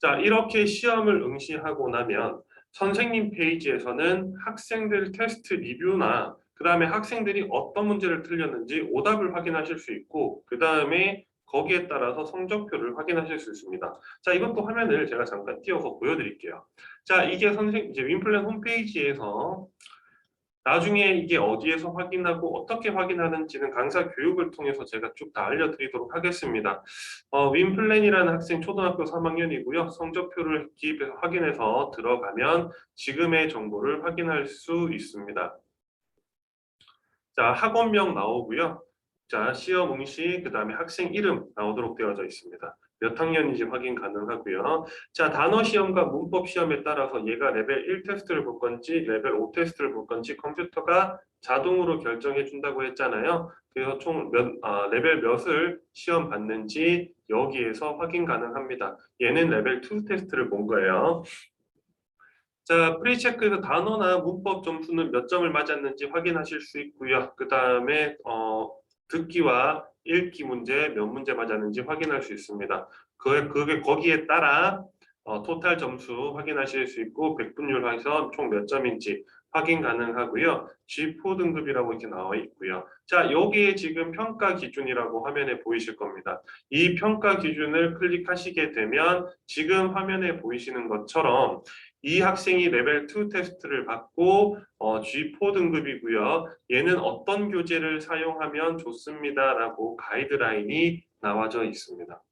자, 이렇게 시험을 응시하고 나면 선생님 페이지에서는 학생들 테스트 리뷰나 그 다음에 학생들이 어떤 문제를 틀렸는지 오답을 확인하실 수 있고 그 다음에 거기에 따라서 성적표를 확인하실 수 있습니다. 자, 이것도 화면을 제가 잠깐 띄워서 보여드릴게요. 자, 이게 이제 윈플랜 홈페이지에서 나중에 이게 어디에서 확인하고 어떻게 확인하는지는 강사 교육을 통해서 제가 쭉 다 알려드리도록 하겠습니다. 윈플랜이라는 학생 초등학교 3학년이고요. 성적표를 기입해서 확인해서 들어가면 지금의 정보를 확인할 수 있습니다. 자, 학원명 나오고요. 자, 시험 응시, 그 다음에 학생 이름 나오도록 되어져 있습니다. 몇 학년인지 확인 가능하고요. 자, 단어 시험과 문법 시험에 따라서 얘가 레벨 1 테스트를 볼 건지 레벨 5 테스트를 볼 건지 컴퓨터가 자동으로 결정해 준다고 했잖아요. 그래서 총 레벨 몇을 시험 받는지 여기에서 확인 가능합니다. 얘는 레벨 2 테스트를 본 거예요. 자, 프리체크에서 단어나 문법 점수는 몇 점을 맞았는지 확인하실 수 있고요. 그 다음에 듣기와 읽기 문제 몇 문제 맞았는지 확인할 수 있습니다. 그게 거기에 따라 토탈 점수 확인하실 수 있고 백분율에서 총 몇 점인지 확인 가능하고요. G4 등급이라고 이렇게 나와 있고요. 자, 여기에 지금 평가 기준이라고 화면에 보이실 겁니다. 이 평가 기준을 클릭하시게 되면 지금 화면에 보이시는 것처럼 이 학생이 레벨 2 테스트를 받고 G4 등급이고요. 얘는 어떤 교재를 사용하면 좋습니다라고 가이드라인이 나와져 있습니다.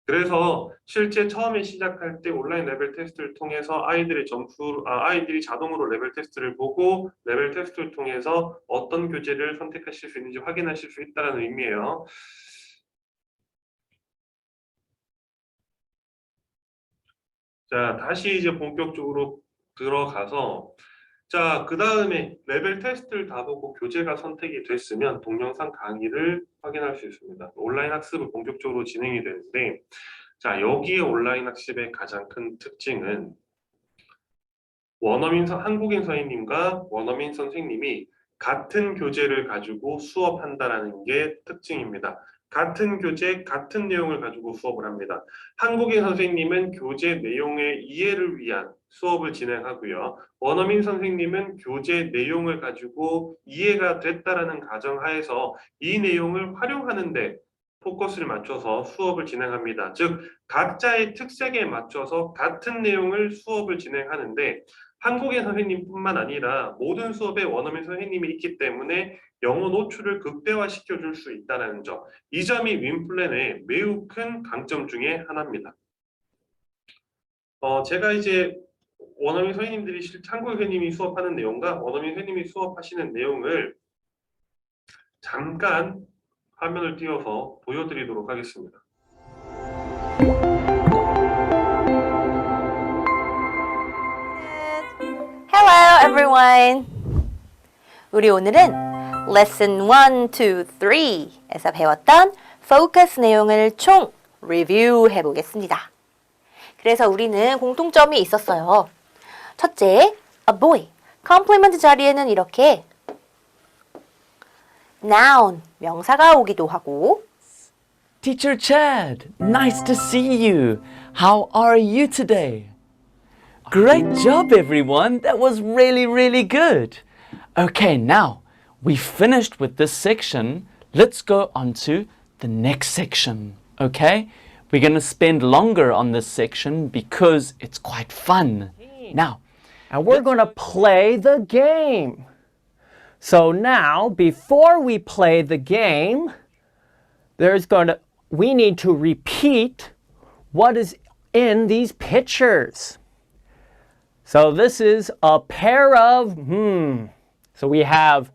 그래서 실제 처음에 시작할 때 온라인 레벨 테스트를 통해서 아이들이 자동으로 레벨 테스트를 보고 레벨 테스트를 통해서 어떤 교재를 선택하실 수 있는지 확인하실 수 있다는 의미예요. 자, 다시 이제 본격적으로 들어가서 자, 그 다음에 레벨 테스트를 다 보고 교재가 선택이 됐으면 동영상 강의를 확인할 수 있습니다. 온라인 학습을 본격적으로 진행이 되는데 자, 여기에 온라인 학습의 가장 큰 특징은 한국인 선생님과 원어민 선생님이 같은 교재를 가지고 수업한다라는 게 특징입니다. 같은 교재, 같은 내용을 가지고 수업을 합니다. 한국인 선생님은 교재 내용의 이해를 위한 수업을 진행하고요. 원어민 선생님은 교재 내용을 가지고 이해가 됐다라는 가정하에서 이 내용을 활용하는데 포커스를 맞춰서 수업을 진행합니다. 즉, 각자의 특색에 맞춰서 같은 내용을 수업을 진행하는데 한국인 선생님뿐만 아니라 모든 수업에 원어민 선생님이 있기 때문에 영어 노출을 극대화시켜 줄 수 있다는 점. 이 점이 윈플랜의 매우 큰 강점 중에 하나입니다. 제가 이제 원어민 선생님들이 한국인 선생님이 수업하는 내용과 원어민 선생님이 수업하시는 내용을 잠깐 화면을 띄워서 보여드리도록 하겠습니다. Hello everyone. 우리 오늘은 Lesson 1, 2, 3에서 배웠던 Focus 내용을 총 리뷰해 보겠습니다. 그래서 우리는 공통점이 있었어요. 첫째, a boy. 컴플리먼트 자리에는 이렇게 noun, 명사가 오기도 하고 Teacher Chad, nice to see you. How are you today? Great job, everyone. That was really, really good. Okay, now we finished with this section. Let's go on to the next section. Okay? We're going to spend longer on this section because it's quite fun. Now, And we're going to play the game. So now, before we play the game, we need to repeat what is in these pictures. So this is a pair of, So we have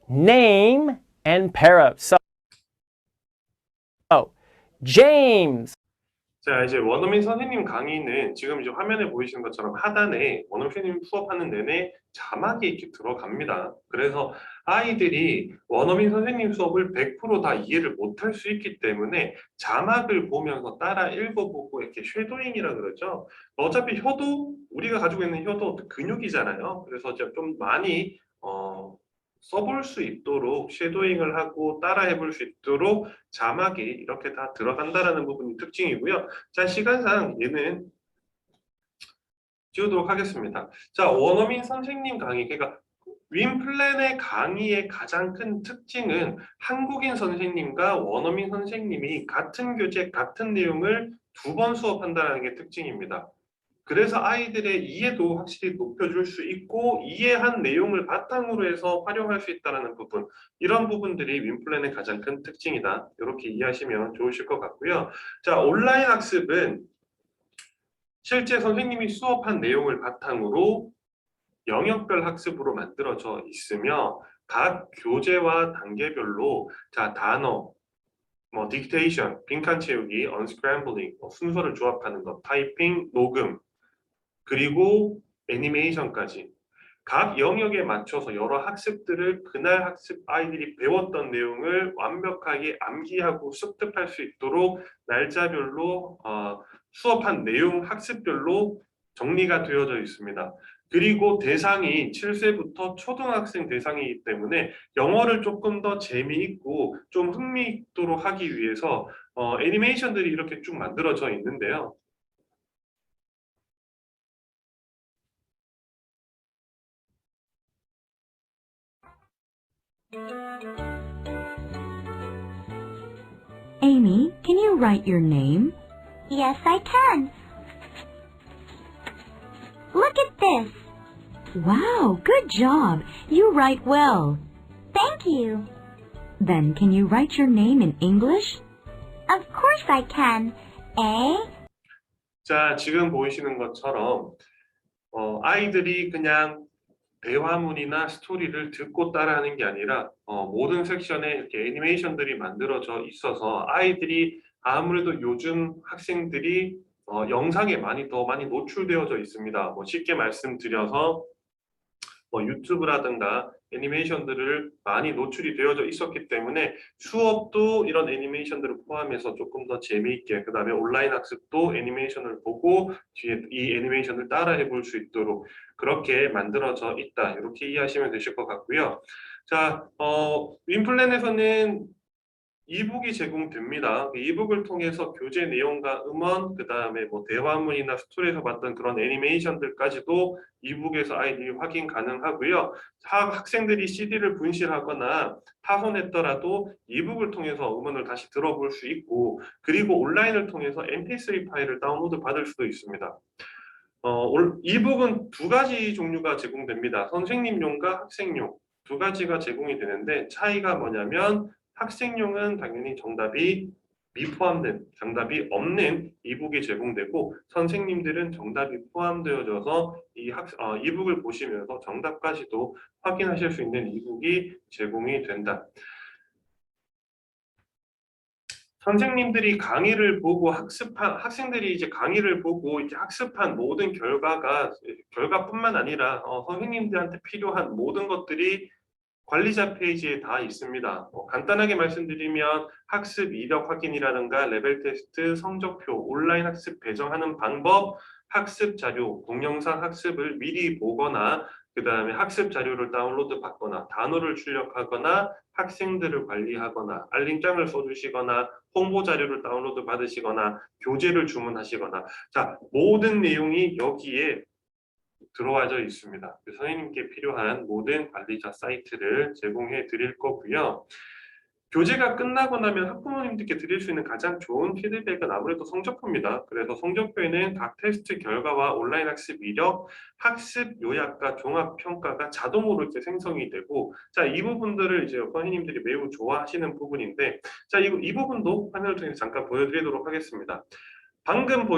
name and pair of. So, James. 자, 이제 원어민 선생님 강의는 지금 이제 화면에 보이시는 것처럼 하단에 원어민 선생님 수업하는 내내 자막이 이렇게 들어갑니다. 그래서 아이들이 원어민 선생님 수업을 100%다 이해를 못할 수 있기 때문에 자막을 보면서 따라 읽어보고 이렇게 쉐도잉이라 그러죠. 어차피 혀도 우리가 가지고 있는 혀도 근육이잖아요. 그래서 좀 많이 써볼 수 있도록 쉐도잉을 하고 따라해볼 수 있도록 자막이 이렇게 다 들어간다라는 부분이 특징이고요. 자, 시간상 얘는 지우도록 하겠습니다. 자, 원어민 선생님 강의, 그러니까 윈플랜의 강의의 가장 큰 특징은 한국인 선생님과 원어민 선생님이 같은 교재, 같은 내용을 2번 수업한다는 게 특징입니다. 그래서 아이들의 이해도 확실히 높여줄 수 있고 이해한 내용을 바탕으로 해서 활용할 수 있다는 부분, 이런 부분들이 윈플랜의 가장 큰 특징이다. 이렇게 이해하시면 좋으실 것 같고요. 자, 온라인 학습은 실제 선생님이 수업한 내용을 바탕으로 영역별 학습으로 만들어져 있으며 각 교재와 단계별로 자, 단어, 딕테이션, 빈칸 채우기, 언스크램블링, 순서를 조합하는 것, 타이핑, 녹음, 그리고 애니메이션까지 각 영역에 맞춰서 여러 학습들을 그날 아이들이 배웠던 내용을 완벽하게 암기하고 습득할 수 있도록 날짜별로 수업한 내용 학습별로 정리가 되어져 있습니다. 그리고 대상이 7세부터 초등학생 대상이기 때문에 영어를 조금 더 재미있고 좀 흥미있도록 하기 위해서 애니메이션들이 이렇게 쭉 만들어져 있는데요. Amy, can you write your name? Yes, I can. Look at this. Wow, good job. You write well. Thank you. Then can you write your name in English? Of course I can. A, 자, 지금 보이시는 것처럼 아이들이 그냥 대화문이나 스토리를 듣고 따라하는 게 아니라 모든 섹션에 이렇게 애니메이션들이 만들어져 있어서 아이들이 아무래도 요즘 학생들이 영상에 더 많이 노출되어져 있습니다. 뭐 쉽게 말씀드려서 유튜브라든가 애니메이션들을 많이 노출이 되어져 있었기 때문에 수업도 이런 애니메이션들을 포함해서 조금 더 재미있게, 그 다음에 온라인 학습도 애니메이션을 보고 뒤에 이 애니메이션을 따라해 볼 수 있도록 그렇게 만들어져 있다. 이렇게 이해하시면 되실 것 같고요. 자, 윈플랜에서는 이북이 제공됩니다. 이북을 통해서 교재 내용과 음원, 그 다음에 뭐 대화문이나 스토리에서 봤던 그런 애니메이션들까지도 이북에서 아이들이 확인 가능하고요. 학생들이 CD를 분실하거나 파손했더라도 이북을 통해서 음원을 다시 들어볼 수 있고, 그리고 온라인을 통해서 MP3 파일을 다운로드 받을 수도 있습니다. 이북은 두 가지 종류가 제공됩니다. 선생님용과 학생용 두 가지가 제공이 되는데 차이가 뭐냐면 학생용은 당연히 정답이 미포함된, 정답이 없는 이북이 제공되고 선생님들은 정답이 포함되어져서 이북을 보시면서 정답까지도 확인하실 수 있는 이북이 제공이 된다. 선생님들이 강의를 보고 학생들이 이제 강의를 보고 이제 학습한 모든 결과뿐만 아니라 선생님들한테 필요한 모든 것들이 관리자 페이지에 다 있습니다. 간단하게 말씀드리면 학습 이력 확인이라든가 레벨 테스트, 성적표, 온라인 학습 배정하는 방법, 학습 자료, 동영상 학습을 미리 보거나 그 다음에 학습 자료를 다운로드 받거나 단어를 출력하거나 학생들을 관리하거나 알림장을 써주시거나 홍보 자료를 다운로드 받으시거나 교재를 주문하시거나 자, 모든 내용이 여기에 들어와져 있습니다. 선생님께 필요한 모든 관리자 사이트를 제공해 드릴 거고요. 교재가 끝나고 나면 학부모님들께 드릴 수 있는 가장 좋은 피드백은 아무래도 성적표입니다. 그래서 성적표에는 각 테스트 결과와 온라인 학습 이력, 학습 요약과 종합 평가가 자동으로 이제 생성이 되고, 자, 이 부분들을 이제 선생님들이 매우 좋아하시는 부분인데, 자, 이 부분도 화면을 통해서 잠깐 보여드리도록 하겠습니다. 방금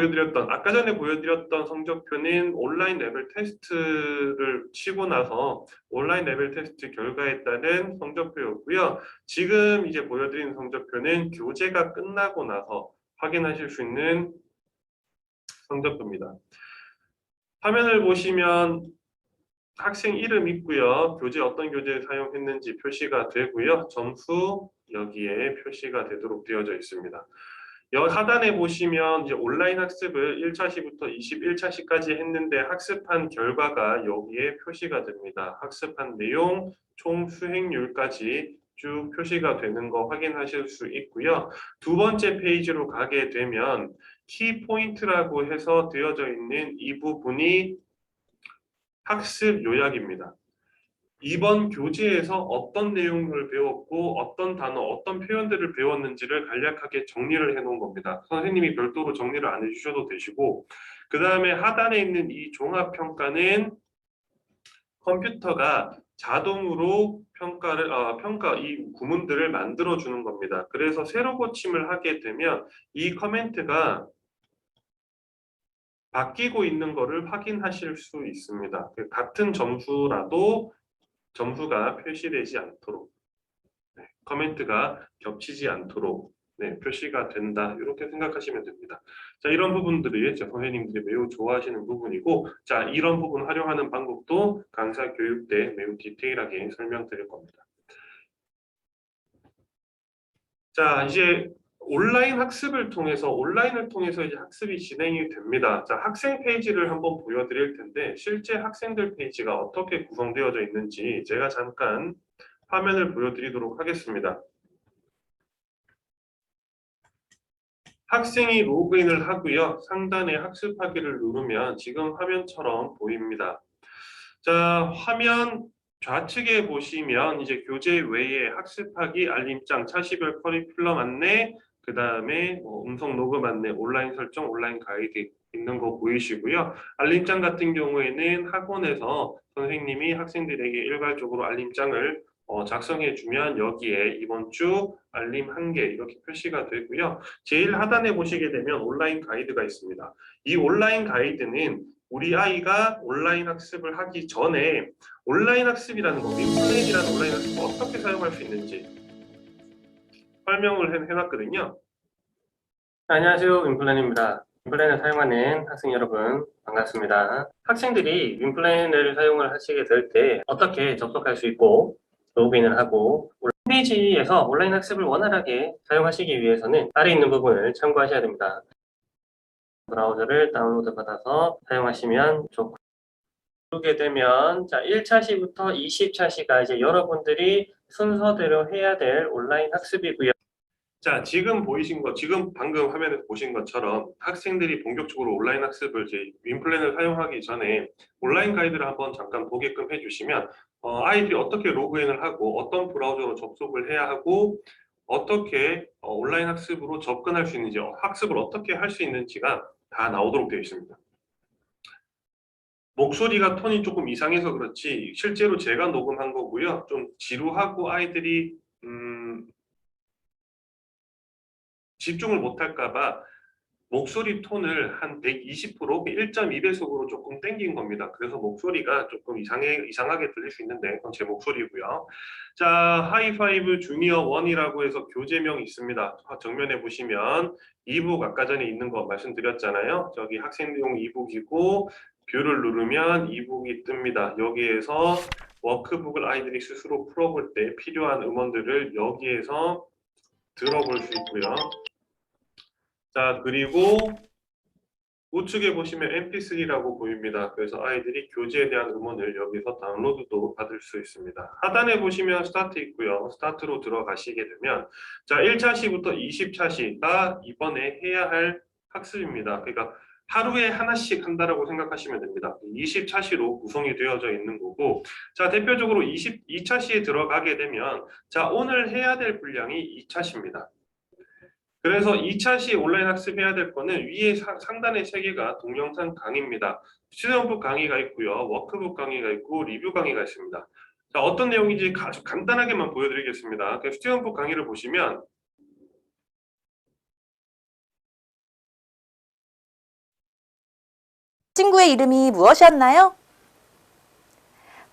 아까 전에 보여드렸던 성적표는 온라인 레벨 테스트를 치고 나서 온라인 레벨 테스트 결과에 따른 성적표였고요. 지금 이제 보여드린 성적표는 교재가 끝나고 나서 확인하실 수 있는 성적표입니다. 화면을 보시면 학생 이름 있고요. 어떤 교재 사용했는지 표시가 되고요. 점수 여기에 표시가 되도록 되어져 있습니다. 하단에 보시면 이제 온라인 학습을 1차 시부터 21차 시까지 했는데 학습한 결과가 여기에 표시가 됩니다. 학습한 내용, 총 수행률까지 쭉 표시가 되는 거 확인하실 수 있고요. 두 번째 페이지로 가게 되면 키포인트라고 해서 되어져 있는 이 부분이 학습 요약입니다. 이번 교재에서 어떤 내용을 배웠고 어떤 단어, 어떤 표현들을 배웠는지를 간략하게 정리를 해놓은 겁니다. 선생님이 별도로 정리를 안 해주셔도 되시고 그 다음에 하단에 있는 이 종합평가는 컴퓨터가 자동으로 이 구문들을 만들어주는 겁니다. 그래서 새로 고침을 하게 되면 이 커멘트가 바뀌고 있는 것을 확인하실 수 있습니다. 같은 점수라도 점수가 표시되지 않도록 커멘트가 겹치지 않도록 표시가 된다 이렇게 생각하시면 됩니다. 자, 이런 부분들이 선생님들이 매우 좋아하시는 부분이고 자, 이런 부분 활용하는 방법도 강사 교육 때 매우 디테일하게 설명드릴 겁니다. 자, 이제 온라인 학습을 통해서 온라인을 통해서 이제 학습이 진행이 됩니다. 자, 학생 페이지를 한번 보여드릴 텐데 실제 학생들 페이지가 어떻게 구성되어져 있는지 제가 잠깐 화면을 보여드리도록 하겠습니다. 학생이 로그인을 하고요. 상단에 학습하기를 누르면 지금 화면처럼 보입니다. 자, 화면 좌측에 보시면 이제 교재 외에 학습하기, 알림장, 차시별 커리큘럼 안내, 그 다음에 음성 녹음 안내, 온라인 설정, 온라인 가이드 있는 거 보이시고요. 알림장 같은 경우에는 학원에서 선생님이 학생들에게 일괄적으로 알림장을 작성해주면 여기에 이번 주 알림 1개 이렇게 표시가 되고요. 제일 하단에 보시게 되면 온라인 가이드가 있습니다. 이 온라인 가이드는 우리 아이가 온라인 학습을 하기 전에 온라인 학습이라는 거, 윈플랜이라는 온라인 학습을 어떻게 사용할 수 있는지 설명을 해놨거든요. 안녕하세요. 윈플랜입니다. 윈플랜을 사용하는 학생 여러분 반갑습니다. 학생들이 윈플랜을 사용을 하시게 될 때 어떻게 접속할 수 있고 로그인을 하고 홈페이지에서 온라인 학습을 원활하게 사용하시기 위해서는 아래 있는 부분을 참고하셔야 됩니다. 브라우저를 다운로드 받아서 사용하시면 좋고 보게 되면 자 1차 시부터 20차 시가 이제 여러분들이 순서대로 해야 될 온라인 학습이고요. 자, 지금 보이신 거, 지금 방금 화면에서 보신 것처럼 학생들이 본격적으로 온라인 학습을 이제 윈플랜을 사용하기 전에 온라인 가이드를 한번 잠깐 보게끔 해주시면 아이들이 어떻게 로그인을 하고 어떤 브라우저로 접속을 해야 하고 어떻게 온라인 학습으로 접근할 수 있는지, 학습을 어떻게 할 수 있는지가 다 나오도록 되어 있습니다. 목소리가 톤이 조금 이상해서 그렇지 실제로 제가 녹음한 거고요. 좀 지루하고 아이들이 집중을 못할까봐 목소리 톤을 한 120%, 1.2배속으로 조금 땡긴 겁니다. 그래서 목소리가 조금 이상하게 들릴 수 있는데 그건 제 목소리고요. 자, 하이파이브 주니어 1이라고 해서 교재명이 있습니다. 정면에 보시면 이북 아까 전에 있는 거 말씀드렸잖아요. 저기 학생용 이북이고 뷰를 누르면 이북이 뜹니다. 여기에서 워크북을 아이들이 스스로 풀어볼 때 필요한 음원들을 여기에서 들어볼 수 있고요. 자, 그리고 우측에 보시면 mp3라고 보입니다. 그래서 아이들이 교재에 대한 음원을 여기서 다운로드도 받을 수 있습니다. 하단에 보시면 스타트 있고요. 스타트로 들어가시게 되면 자 1차 시부터 20차 시가 이번에 해야 할 학습입니다. 그러니까 하루에 하나씩 한다라고 생각하시면 됩니다. 20차 시로 구성이 되어져 있는 거고 자 대표적으로 22차 시에 들어가게 되면 자 오늘 해야 될 분량이 2차 시입니다. 그래서 2차 시 온라인 학습해야 될 거는 위에 상단에 3개가 동영상 강의입니다. 수련북 강의가 있고요. 워크북 강의가 있고 리뷰 강의가 있습니다. 자, 어떤 내용인지 아주 간단하게만 보여드리겠습니다. 수련북 강의를 보시면 친구의 이름이 무엇이었나요?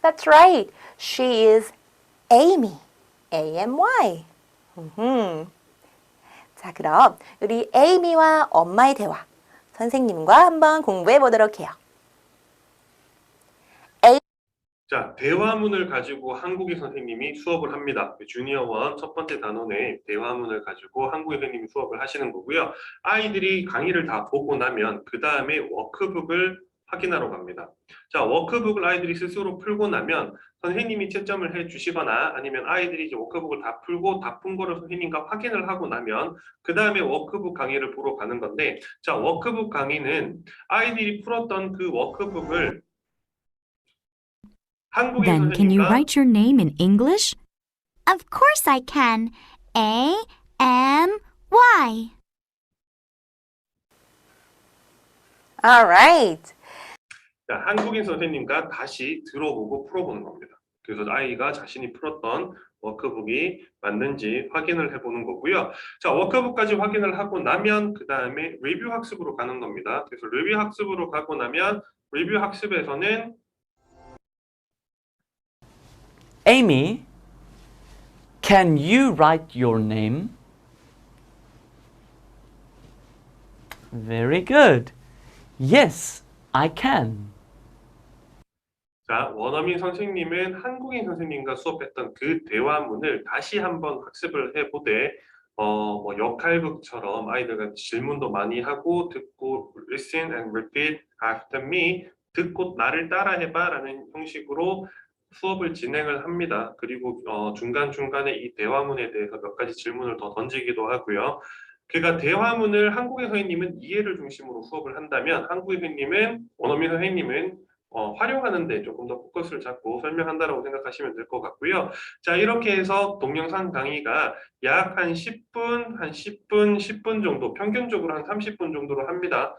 That's right. She is Amy. A-M-Y. 자, 그럼 우리 에이미와 엄마의 대화 선생님과 한번 공부해 보도록 해요. 자, 대화문을 가지고 한국인 선생님이 수업을 합니다. 주니어 1 첫 번째 단원의 대화문을 가지고 한국인 선생님이 수업을 하시는 거고요. 아이들이 강의를 다 보고 나면 그 다음에 워크북을 확인하러 갑니다. 자, 워크북을 아이들이 스스로 풀고 나면 선생님이 채점을 해 주시거나 아니면 아이들이 이제 워크북을 다 풀고 다 푼 거를 선생님과 확인을 하고 나면 그 다음에 워크북 강의를 보러 가는 건데 자, 워크북 강의는 아이들이 풀었던 그 워크북을 한국인 Then can you 선생님과 write your name in English? Of course I can. A-M-Y. Alright. 자, 한국인 선생님과 다시 들어보고 풀어보는 겁니다. 그래서 아이가 자신이 풀었던 워크북이 맞는지 확인을 해보는 거고요. 자, 워크북까지 확인을 하고 나면 그 다음에 리뷰 학습으로 가는 겁니다. 그래서 리뷰 학습으로 가고 나면 리뷰 학습에서는 Amy, can you write your name? Very good. Yes, I can. 자, 원어민 선생님은 한국인 선생님과 수업했던 그 대화문을 다시 한번 학습을 해보되 뭐 역할극처럼 아이들과 질문도 많이 하고 듣고 listen and repeat after me 듣고 나를 따라해봐 라는 형식으로 수업을 진행을 합니다. 그리고 중간중간에 이 대화문에 대해서 몇 가지 질문을 더 던지기도 하고요. 그러니까 대화문을 한국의 선생님은 이해를 중심으로 수업을 한다면 한국의 선생님은 원어민 선생님은 활용하는 데 조금 더 포커스를 잡고 설명한다라고 생각하시면 될 것 같고요. 자, 이렇게 해서 동영상 강의가 약 한 10분, 10분 정도, 평균적으로 한 30분 정도로 합니다.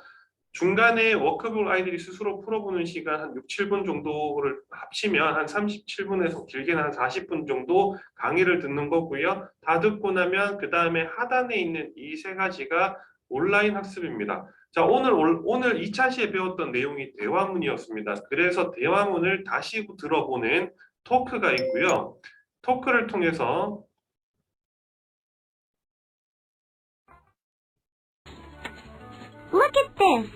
중간에 워크북 아이들이 스스로 풀어보는 시간 한 6, 7분 정도를 합치면 한 37분에서 길게는 한 40분 정도 강의를 듣는 거고요. 다 듣고 나면 그 다음에 하단에 있는 이 세 가지가 온라인 학습입니다. 자, 오늘 2차 시에 배웠던 내용이 대화문이었습니다. 그래서 대화문을 다시 들어보는 토크가 있고요. 토크를 통해서 Look at this.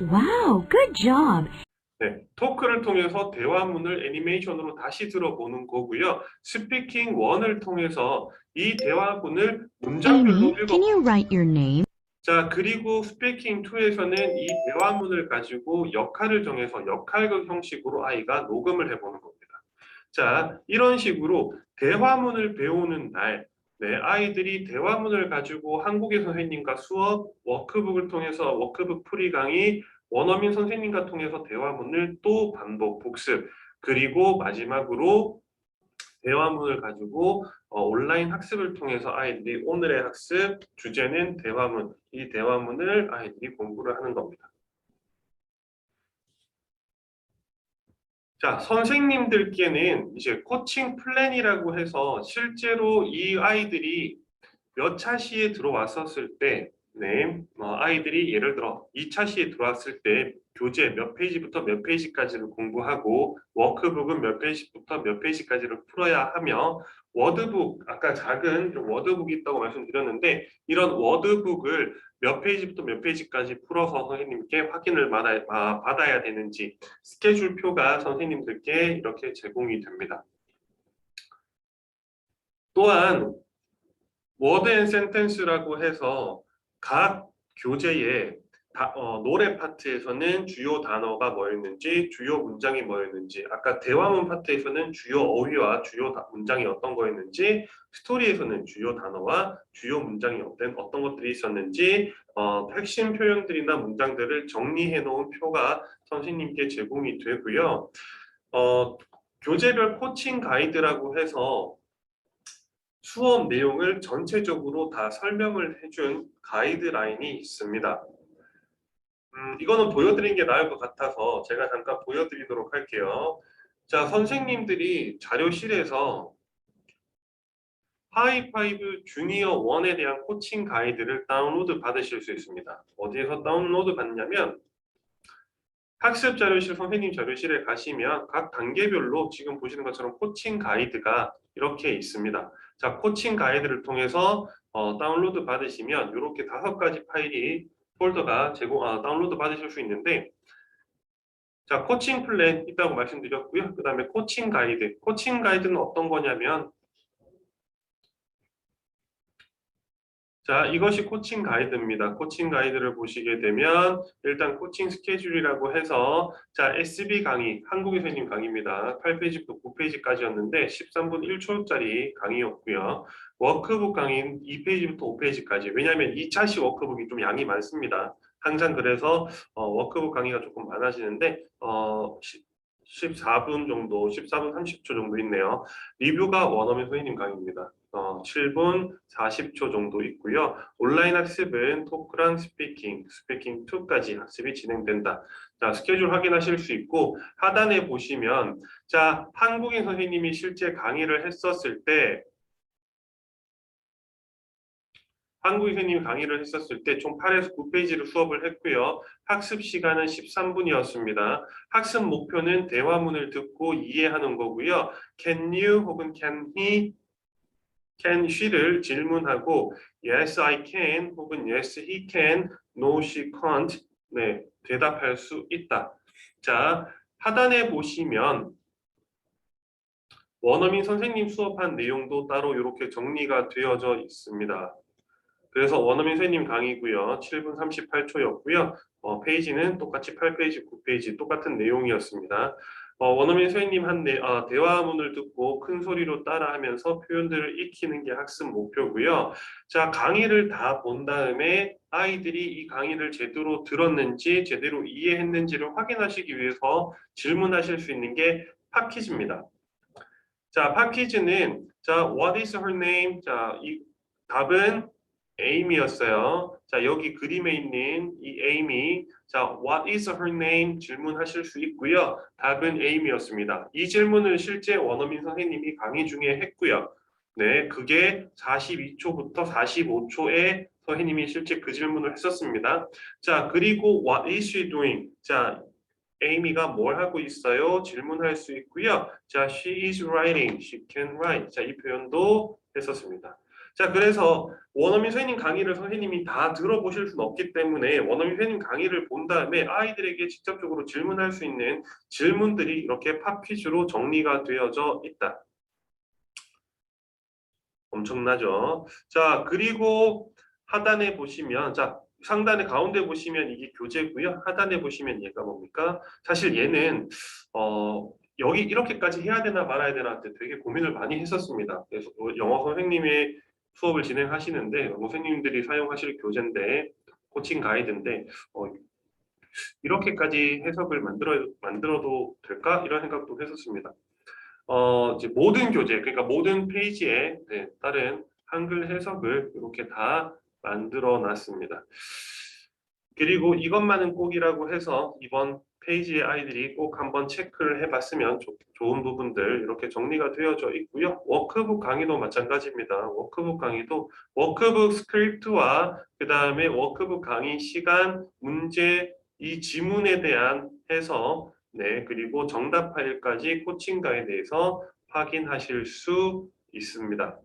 Wow, good job. 네, 토크를 통해서 대화문을 애니메이션으로 다시 들어보는 거고요. 스피킹 1을 통해서 이 대화문을 문장별로 Amy, can 읽어. you write your name? 자, 그리고 스피킹 2에서는 이 대화문을 가지고 역할을 정해서 역할극 형식으로 아이가 녹음을 해보는 겁니다. 자, 이런 식으로 대화문을 배우는 날, 네, 아이들이 대화문을 가지고 한국의 선생님과 수업, 워크북을 통해서 워크북 풀이 강의, 원어민 선생님과 통해서 대화문을 또 반복 복습, 그리고 마지막으로 대화문을 가지고 온라인 학습을 통해서 아이들이 오늘의 학습 주제는 대화문, 이 대화문을 아이들이 공부를 하는 겁니다. 자, 선생님들께는 이제 코칭 플랜이라고 해서 실제로 이 아이들이 몇 차 시에 들어왔었을 때, 네, 아이들이 예를 들어 2차 시에 들어왔을 때 교재 몇 페이지부터 몇 페이지까지를 공부하고 워크북은 몇 페이지부터 몇 페이지까지를 풀어야 하며 워드북, 아까 작은 워드북이 있다고 말씀드렸는데 이런 워드북을 몇 페이지부터 몇 페이지까지 풀어서 선생님께 확인을 받아야 되는지 스케줄표가 선생님들께 이렇게 제공이 됩니다. 또한 워드 앤 센텐스라고 해서 각 교재에 노래 파트에서는 주요 단어가 뭐였는지, 주요 문장이 뭐였는지, 아까 대화문 파트에서는 주요 어휘와 주요 문장이 어떤 거였는지, 스토리에서는 주요 단어와 주요 문장이 어떤 것들이 있었는지, 핵심 표현들이나 문장들을 정리해 놓은 표가 선생님께 제공이 되고요. 교재별 코칭 가이드라고 해서 수업 내용을 전체적으로 다 설명을 해준 가이드라인이 있습니다. 이거는 보여드리는 게 나을 것 같아서 제가 잠깐 보여드리도록 할게요. 자, 선생님들이 자료실에서 하이파이브 주니어 1에 대한 코칭 가이드를 다운로드 받으실 수 있습니다. 어디에서 다운로드 받냐면 학습 자료실 선생님 자료실에 가시면 각 단계별로 지금 보시는 것처럼 코칭 가이드가 이렇게 있습니다. 자, 코칭 가이드를 통해서 다운로드 받으시면 이렇게 5가지 파일이 폴더가 다운로드 받으실 수 있는데, 자, 코칭 플랜 있다고 말씀드렸고요. 그 다음에 코칭 가이드. 코칭 가이드는 어떤 거냐면, 자, 이것이 코칭 가이드입니다. 코칭 가이드를 보시게 되면 일단 코칭 스케줄이라고 해서 자, SB 강의, 한국의 선생님 강의입니다. 8페이지부터 9페이지까지였는데 13분 1초짜리 강의였고요. 워크북 강의는 2페이지부터 5페이지까지. 왜냐하면 2차시 워크북이 좀 양이 많습니다. 항상 그래서 워크북 강의가 조금 많아지는데 14분 정도, 14분 30초 정도 있네요. 리뷰가 원어민 선생님 강의입니다. 7분 40초 정도 있고요. 온라인 학습은 토크랑 스피킹 2까지 학습이 진행된다. 자, 스케줄 확인하실 수 있고 하단에 보시면 자, 한국인 선생님이 실제 강의를 했었을 때 한국인 선생님이 강의를 했었을 때 총 8에서 9페이지를 수업을 했고요. 학습 시간은 13분이었습니다. 학습 목표는 대화문을 듣고 이해하는 거고요. Can you 혹은 can he, can she를 질문하고 Yes, I can 혹은 Yes, he can, No, she can't 네, 대답할 수 있다. 자, 하단에 보시면 원어민 선생님 수업한 내용도 따로 이렇게 정리가 되어져 있습니다. 그래서 원어민 선생님 강의고요. 7분 38초였고요. 페이지는 똑같이 8페이지, 9페이지 똑같은 내용이었습니다. 원어민 선생님 대화문을 듣고 큰 소리로 따라하면서 표현들을 익히는 게 학습 목표고요. 자, 강의를 다 본 다음에 아이들이 이 강의를 제대로 들었는지 제대로 이해했는지를 확인하시기 위해서 질문하실 수 있는 게 팝퀴즈입니다. 자, 팝퀴즈는 What is her name? 자, 이 답은 에이미였어요. 자, 여기 그림에 있는 이 에이미. 자, What is her name? 질문하실 수 있고요. 답은 에이미였습니다. 이 질문을 실제 원어민 선생님이 강의 중에 했고요. 네, 그게 42초부터 45초에 선생님이 실제 그 질문을 했었습니다. 자, 그리고 What is she doing? 자, 에이미가 뭘 하고 있어요? 질문할 수 있고요. 자, she is writing, she can write. 자, 이 표현도 했었습니다. 자, 그래서 원어민 선생님 강의를 선생님이 다 들어보실 수는 없기 때문에 원어민 선생님 강의를 본 다음에 아이들에게 직접적으로 질문할 수 있는 질문들이 이렇게 팝퀴즈로 정리가 되어져 있다. 엄청나죠? 자, 그리고 하단에 보시면, 자, 상단에 가운데 보시면 이게 교재고요. 하단에 보시면 얘가 뭡니까? 사실 얘는 여기 이렇게까지 해야 되나 말아야 되나 할 때 되게 고민을 많이 했었습니다. 그래서 영어 선생님의 수업을 진행하시는데 영어 선생님들이 사용하실 교재인데 코칭 가이드인데 이렇게까지 해석을 만들어도 될까? 이런 생각도 했었습니다. 이제 모든 교재, 그러니까 모든 페이지에 따른 한글 해석을 이렇게 다 만들어 놨습니다. 그리고 이것만은 꼭이라고 해서 이번 페이지에 아이들이 꼭 한번 체크를 해봤으면 좋은 부분들 이렇게 정리가 되어져 있고요. 워크북 강의도 마찬가지입니다. 워크북 강의도 워크북 스크립트와 그 다음에 워크북 강의 시간, 문제, 이 지문에 대한 해석, 네, 그리고 정답 파일까지 코칭 가이드에서 확인하실 수 있습니다.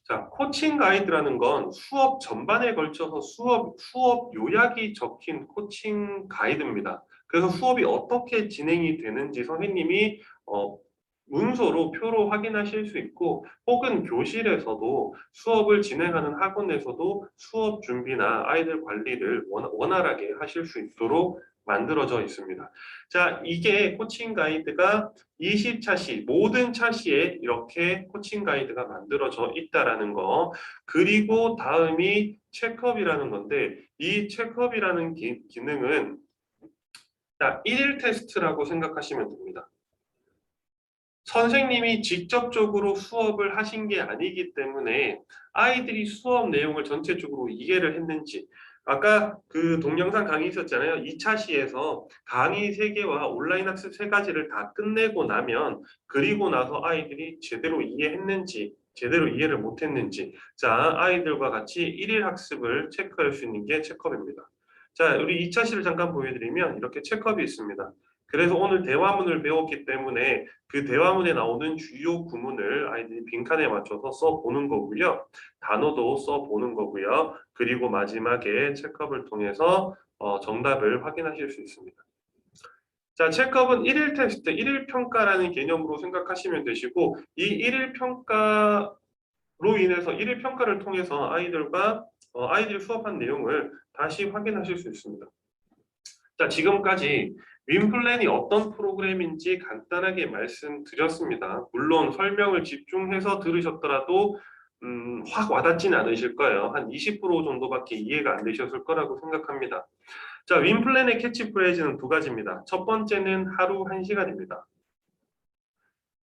자, 코칭 가이드라는 건 수업 전반에 걸쳐서 수업 요약이 적힌 코칭 가이드입니다. 그래서 수업이 어떻게 진행이 되는지 선생님이 문서로 표로 확인하실 수 있고 혹은 교실에서도 수업을 진행하는 학원에서도 수업 준비나 아이들 관리를 원활하게 하실 수 있도록 만들어져 있습니다. 자, 이게 코칭 가이드가 20차시, 모든 차시에 이렇게 코칭 가이드가 만들어져 있다라는 거. 그리고 다음이 체크업이라는 건데 이 체크업이라는 기능은 자, 1일 테스트라고 생각하시면 됩니다. 선생님이 직접적으로 수업을 하신 게 아니기 때문에 아이들이 수업 내용을 전체적으로 이해를 했는지 아까 그 동영상 강의 있었잖아요. 2차 시에서 강의 3개와 온라인 학습 3가지를 다 끝내고 나면 그리고 나서 아이들이 제대로 이해했는지 제대로 이해를 못했는지 자 아이들과 같이 1일 학습을 체크할 수 있는 게 체크업입니다. 자 우리 2차 시를 잠깐 보여드리면 이렇게 체크업이 있습니다. 그래서 오늘 대화문을 배웠기 때문에 그 대화문에 나오는 주요 구문을 아이들이 빈칸에 맞춰서 써보는 거고요. 단어도 써보는 거고요. 그리고 마지막에 체크업을 통해서 정답을 확인하실 수 있습니다. 자, 체크업은 1일 테스트, 1일 평가라는 개념으로 생각하시면 되시고 이 1일 평가로 인해서 1일 평가를 통해서 아이들이 수업한 내용을 다시 확인하실 수 있습니다. 자, 지금까지 윈플랜이 어떤 프로그램인지 간단하게 말씀드렸습니다. 물론 설명을 집중해서 들으셨더라도 확 와닿지는 않으실 거예요. 한 20% 정도밖에 이해가 안 되셨을 거라고 생각합니다. 자, 윈플랜의 캐치프레이즈는 2가지입니다. 첫 번째는 하루 1시간입니다.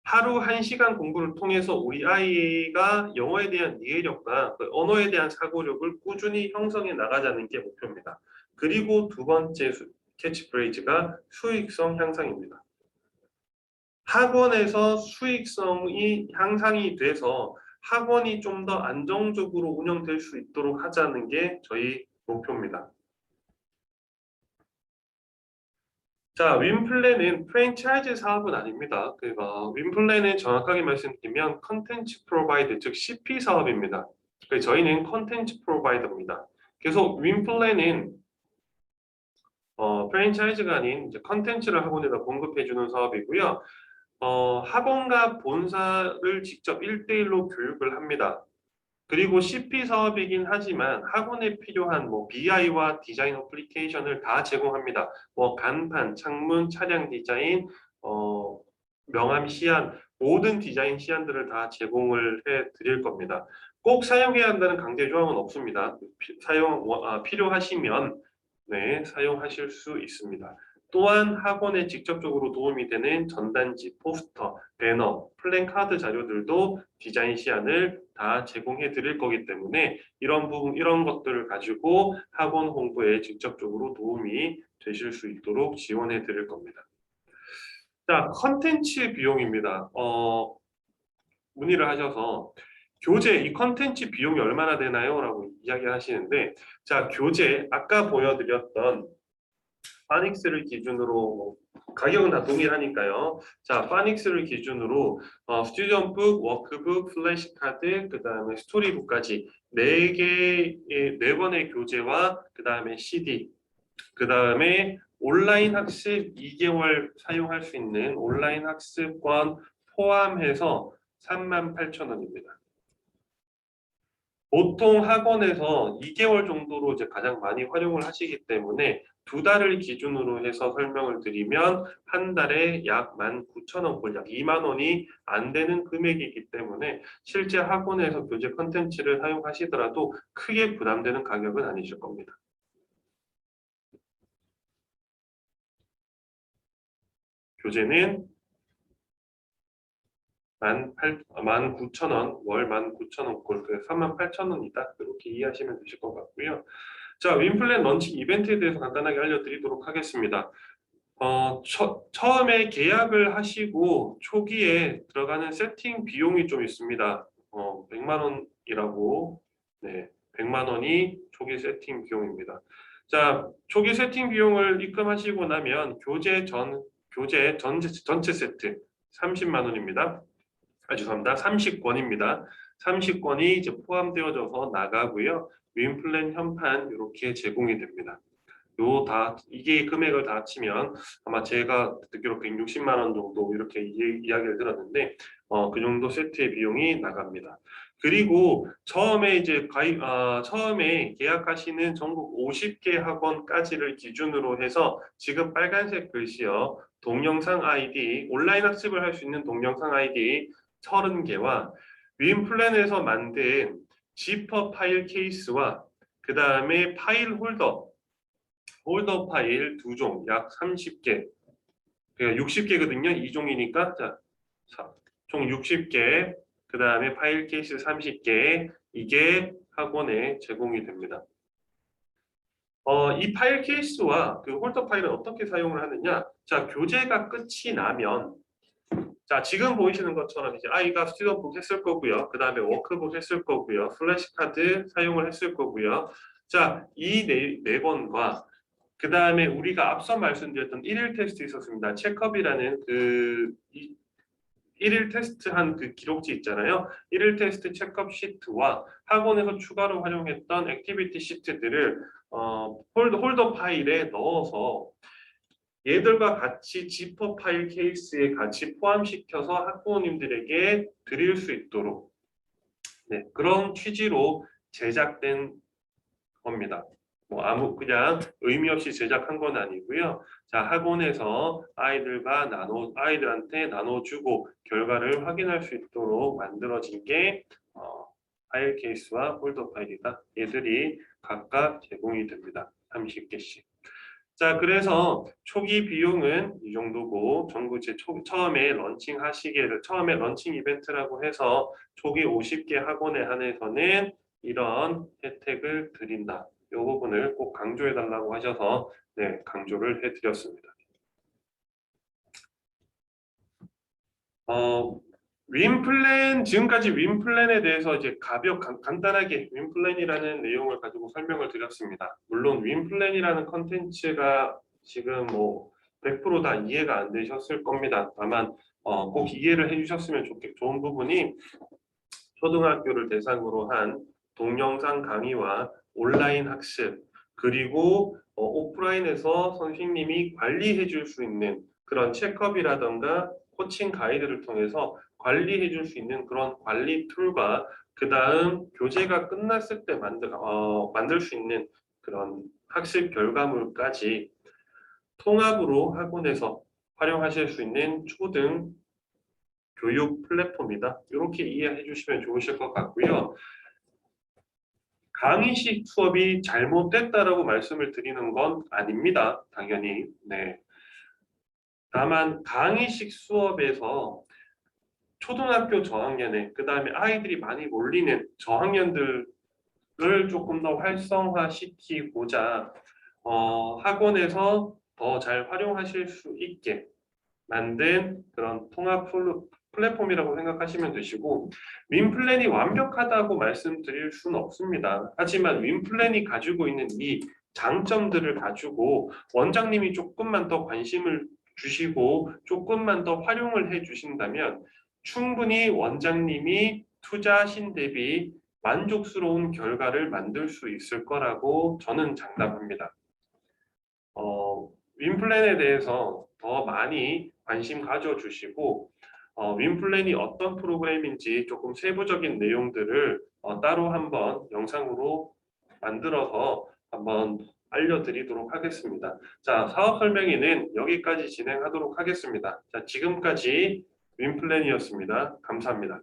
하루 1시간 공부를 통해서 우리 아이가 영어에 대한 이해력과 언어에 대한 사고력을 꾸준히 형성해 나가자는 게 목표입니다. 그리고 2번째 캐치프레이즈가 수익성 향상입니다. 학원에서 수익성이 향상이 돼서 학원이 좀 더 안정적으로 운영될 수 있도록 하자는 게 저희 목표입니다. 자, 윈플랜은 프랜차이즈 사업은 아닙니다. 윈플랜은 정확하게 말씀드리면 컨텐츠 프로바이더, 즉 CP 사업입니다. 저희는 컨텐츠 프로바이더입니다. 그래서 윈플랜은 프랜차이즈가 아닌 이제 컨텐츠를 학원에다 공급해주는 사업이고요. 학원과 본사를 직접 1대1로 교육을 합니다. 그리고 CP 사업이긴 하지만 학원에 필요한 뭐 BI와 디자인 어플리케이션을 다 제공합니다. 뭐 간판, 창문, 차량 디자인, 명암 시안, 모든 디자인 시안들을 다 제공을 해 드릴 겁니다. 꼭 사용해야 한다는 강제 조항은 없습니다. 필요하시면 네, 사용하실 수 있습니다. 또한 학원에 직접적으로 도움이 되는 전단지, 포스터, 배너, 플랜카드 자료들도 디자인 시안을 다 제공해 드릴 거기 때문에 이런 것들을 가지고 학원 홍보에 직접적으로 도움이 되실 수 있도록 지원해 드릴 겁니다. 자, 컨텐츠 비용입니다. 문의를 하셔서 이 컨텐츠 비용이 얼마나 되나요? 라고 이야기하시는데, 자, 아까 보여드렸던 파닉스를 기준으로 가격은 다 동일하니까요. 자, 파닉스를 기준으로 스튜던북, 워크북, 플래시카드, 그 다음에 스토리북까지 4번의 교재와 그 다음에 CD, 그 다음에 온라인 학습 2개월 사용할 수 있는 온라인 학습권 포함해서 38,000원입니다. 보통 학원에서 2개월 정도로 이제 가장 많이 활용을 하시기 때문에 2달을 기준으로 해서 설명을 드리면 한 달에 약 19,000원, 약 2만 원이 안 되는 금액이기 때문에 실제 학원에서 교재 컨텐츠를 사용하시더라도 크게 부담되는 가격은 아니실 겁니다. 교재는 19,000원, 월 19,000원 꼴, 38,000원이다. 이렇게 이해하시면 되실 것 같고요. 자, 윈플랜 런칭 이벤트에 대해서 간단하게 알려드리도록 하겠습니다. 처음에 계약을 하시고 초기에 들어가는 세팅 비용이 좀 있습니다. 100만 원이라고, 네, 100만 원이 초기 세팅 비용입니다. 자, 초기 세팅 비용을 입금하시고 나면 교재 전체 세트 30만 원입니다. 죄송합니다. 30권입니다. 30권이 이제 포함되어져서 나가고요. 윈플랜 현판 이렇게 제공이 됩니다. 이게 금액을 다 합치면 아마 제가 듣기로 160만 원 정도 이렇게 이야기를 들었는데 그 정도 세트의 비용이 나갑니다. 그리고 처음에 처음에 계약하시는 전국 50개 학원까지를 기준으로 해서 지금 빨간색 글씨요. 동영상 아이디, 온라인 학습을 할 수 있는 동영상 아이디 30개와 윈플랜에서 만든 지퍼 파일 케이스와 그 다음에 파일 홀더 파일 2종 약 30개, 그러니까 60개거든요. 2종이니까 총 60개, 그 다음에 파일 케이스 30개, 이게 학원에 제공이 됩니다. 이 파일 케이스와 그 홀더 파일은 어떻게 사용을 하느냐? 자, 교재가 끝이 나면 자, 지금 보이시는 것처럼 이제 아이가 스튜던북 했을 거고요. 그 다음에 워크북 했을 거고요. 플래시카드 사용을 했을 거고요. 자, 이 네 번과 그 다음에 우리가 앞서 말씀드렸던 1일 테스트 있었습니다. 체크업이라는 그 1일 테스트한 그 기록지 있잖아요. 1일 테스트 체크업 시트와 학원에서 추가로 활용했던 액티비티 시트들을 홀더 파일에 넣어서 얘들과 같이 지퍼 파일 케이스에 같이 포함시켜서 학부모님들에게 드릴 수 있도록 그런 취지로 제작된 겁니다. 그냥 의미 없이 제작한 건 아니고요. 자, 학원에서 아이들한테 나눠주고 결과를 확인할 수 있도록 만들어진 게 파일 케이스와 홀더 파일이다. 얘들이 각각 제공이 됩니다. 30개씩. 자, 그래서 초기 비용은 이 정도고 처음에 런칭 이벤트라고 해서 초기 50개 학원에 한해서는 이런 혜택을 드린다. 이 부분을 꼭 강조해 달라고 하셔서 강조를 해드렸습니다. 지금까지 윈플랜에 대해서 이제 간단하게 윈플랜이라는 내용을 가지고 설명을 드렸습니다. 물론 윈플랜이라는 컨텐츠가 지금 100% 다 이해가 안 되셨을 겁니다. 다만 꼭 이해를 해주셨으면 좋은 부분이 초등학교를 대상으로 한 동영상 강의와 온라인 학습, 그리고 오프라인에서 선생님이 관리해 줄 수 있는 그런 체크업이라던가 코칭 가이드를 통해서 관리해 줄 수 있는 그런 관리 툴과 그 다음 교재가 끝났을 때 만들 수 있는 그런 학습 결과물까지 통합으로 학원에서 활용하실 수 있는 초등 교육 플랫폼이다. 이렇게 이해해 주시면 좋으실 것 같고요. 강의식 수업이 잘못됐다라고 말씀을 드리는 건 아닙니다. 당연히. 네. 다만 강의식 수업에서 초등학교 저학년에 그 다음에 아이들이 많이 몰리는 저학년들을 조금 더 활성화시키고자 학원에서 더 잘 활용하실 수 있게 만든 그런 통합 플랫폼이라고 생각하시면 되시고, 윈플랜이 완벽하다고 말씀드릴 수는 없습니다. 하지만 윈플랜이 가지고 있는 이 장점들을 가지고 원장님이 조금만 더 관심을 주시고 조금만 더 활용을 해 주신다면 충분히 원장님이 투자하신 대비 만족스러운 결과를 만들 수 있을 거라고 저는 장담합니다. 윈플랜에 대해서 더 많이 관심 가져주시고 윈플랜이 어떤 프로그램인지 조금 세부적인 내용들을 따로 한번 영상으로 만들어서 한번 알려드리도록 하겠습니다. 자, 사업 설명회는 여기까지 진행하도록 하겠습니다. 자, 지금까지 윈플랜이었습니다. 감사합니다.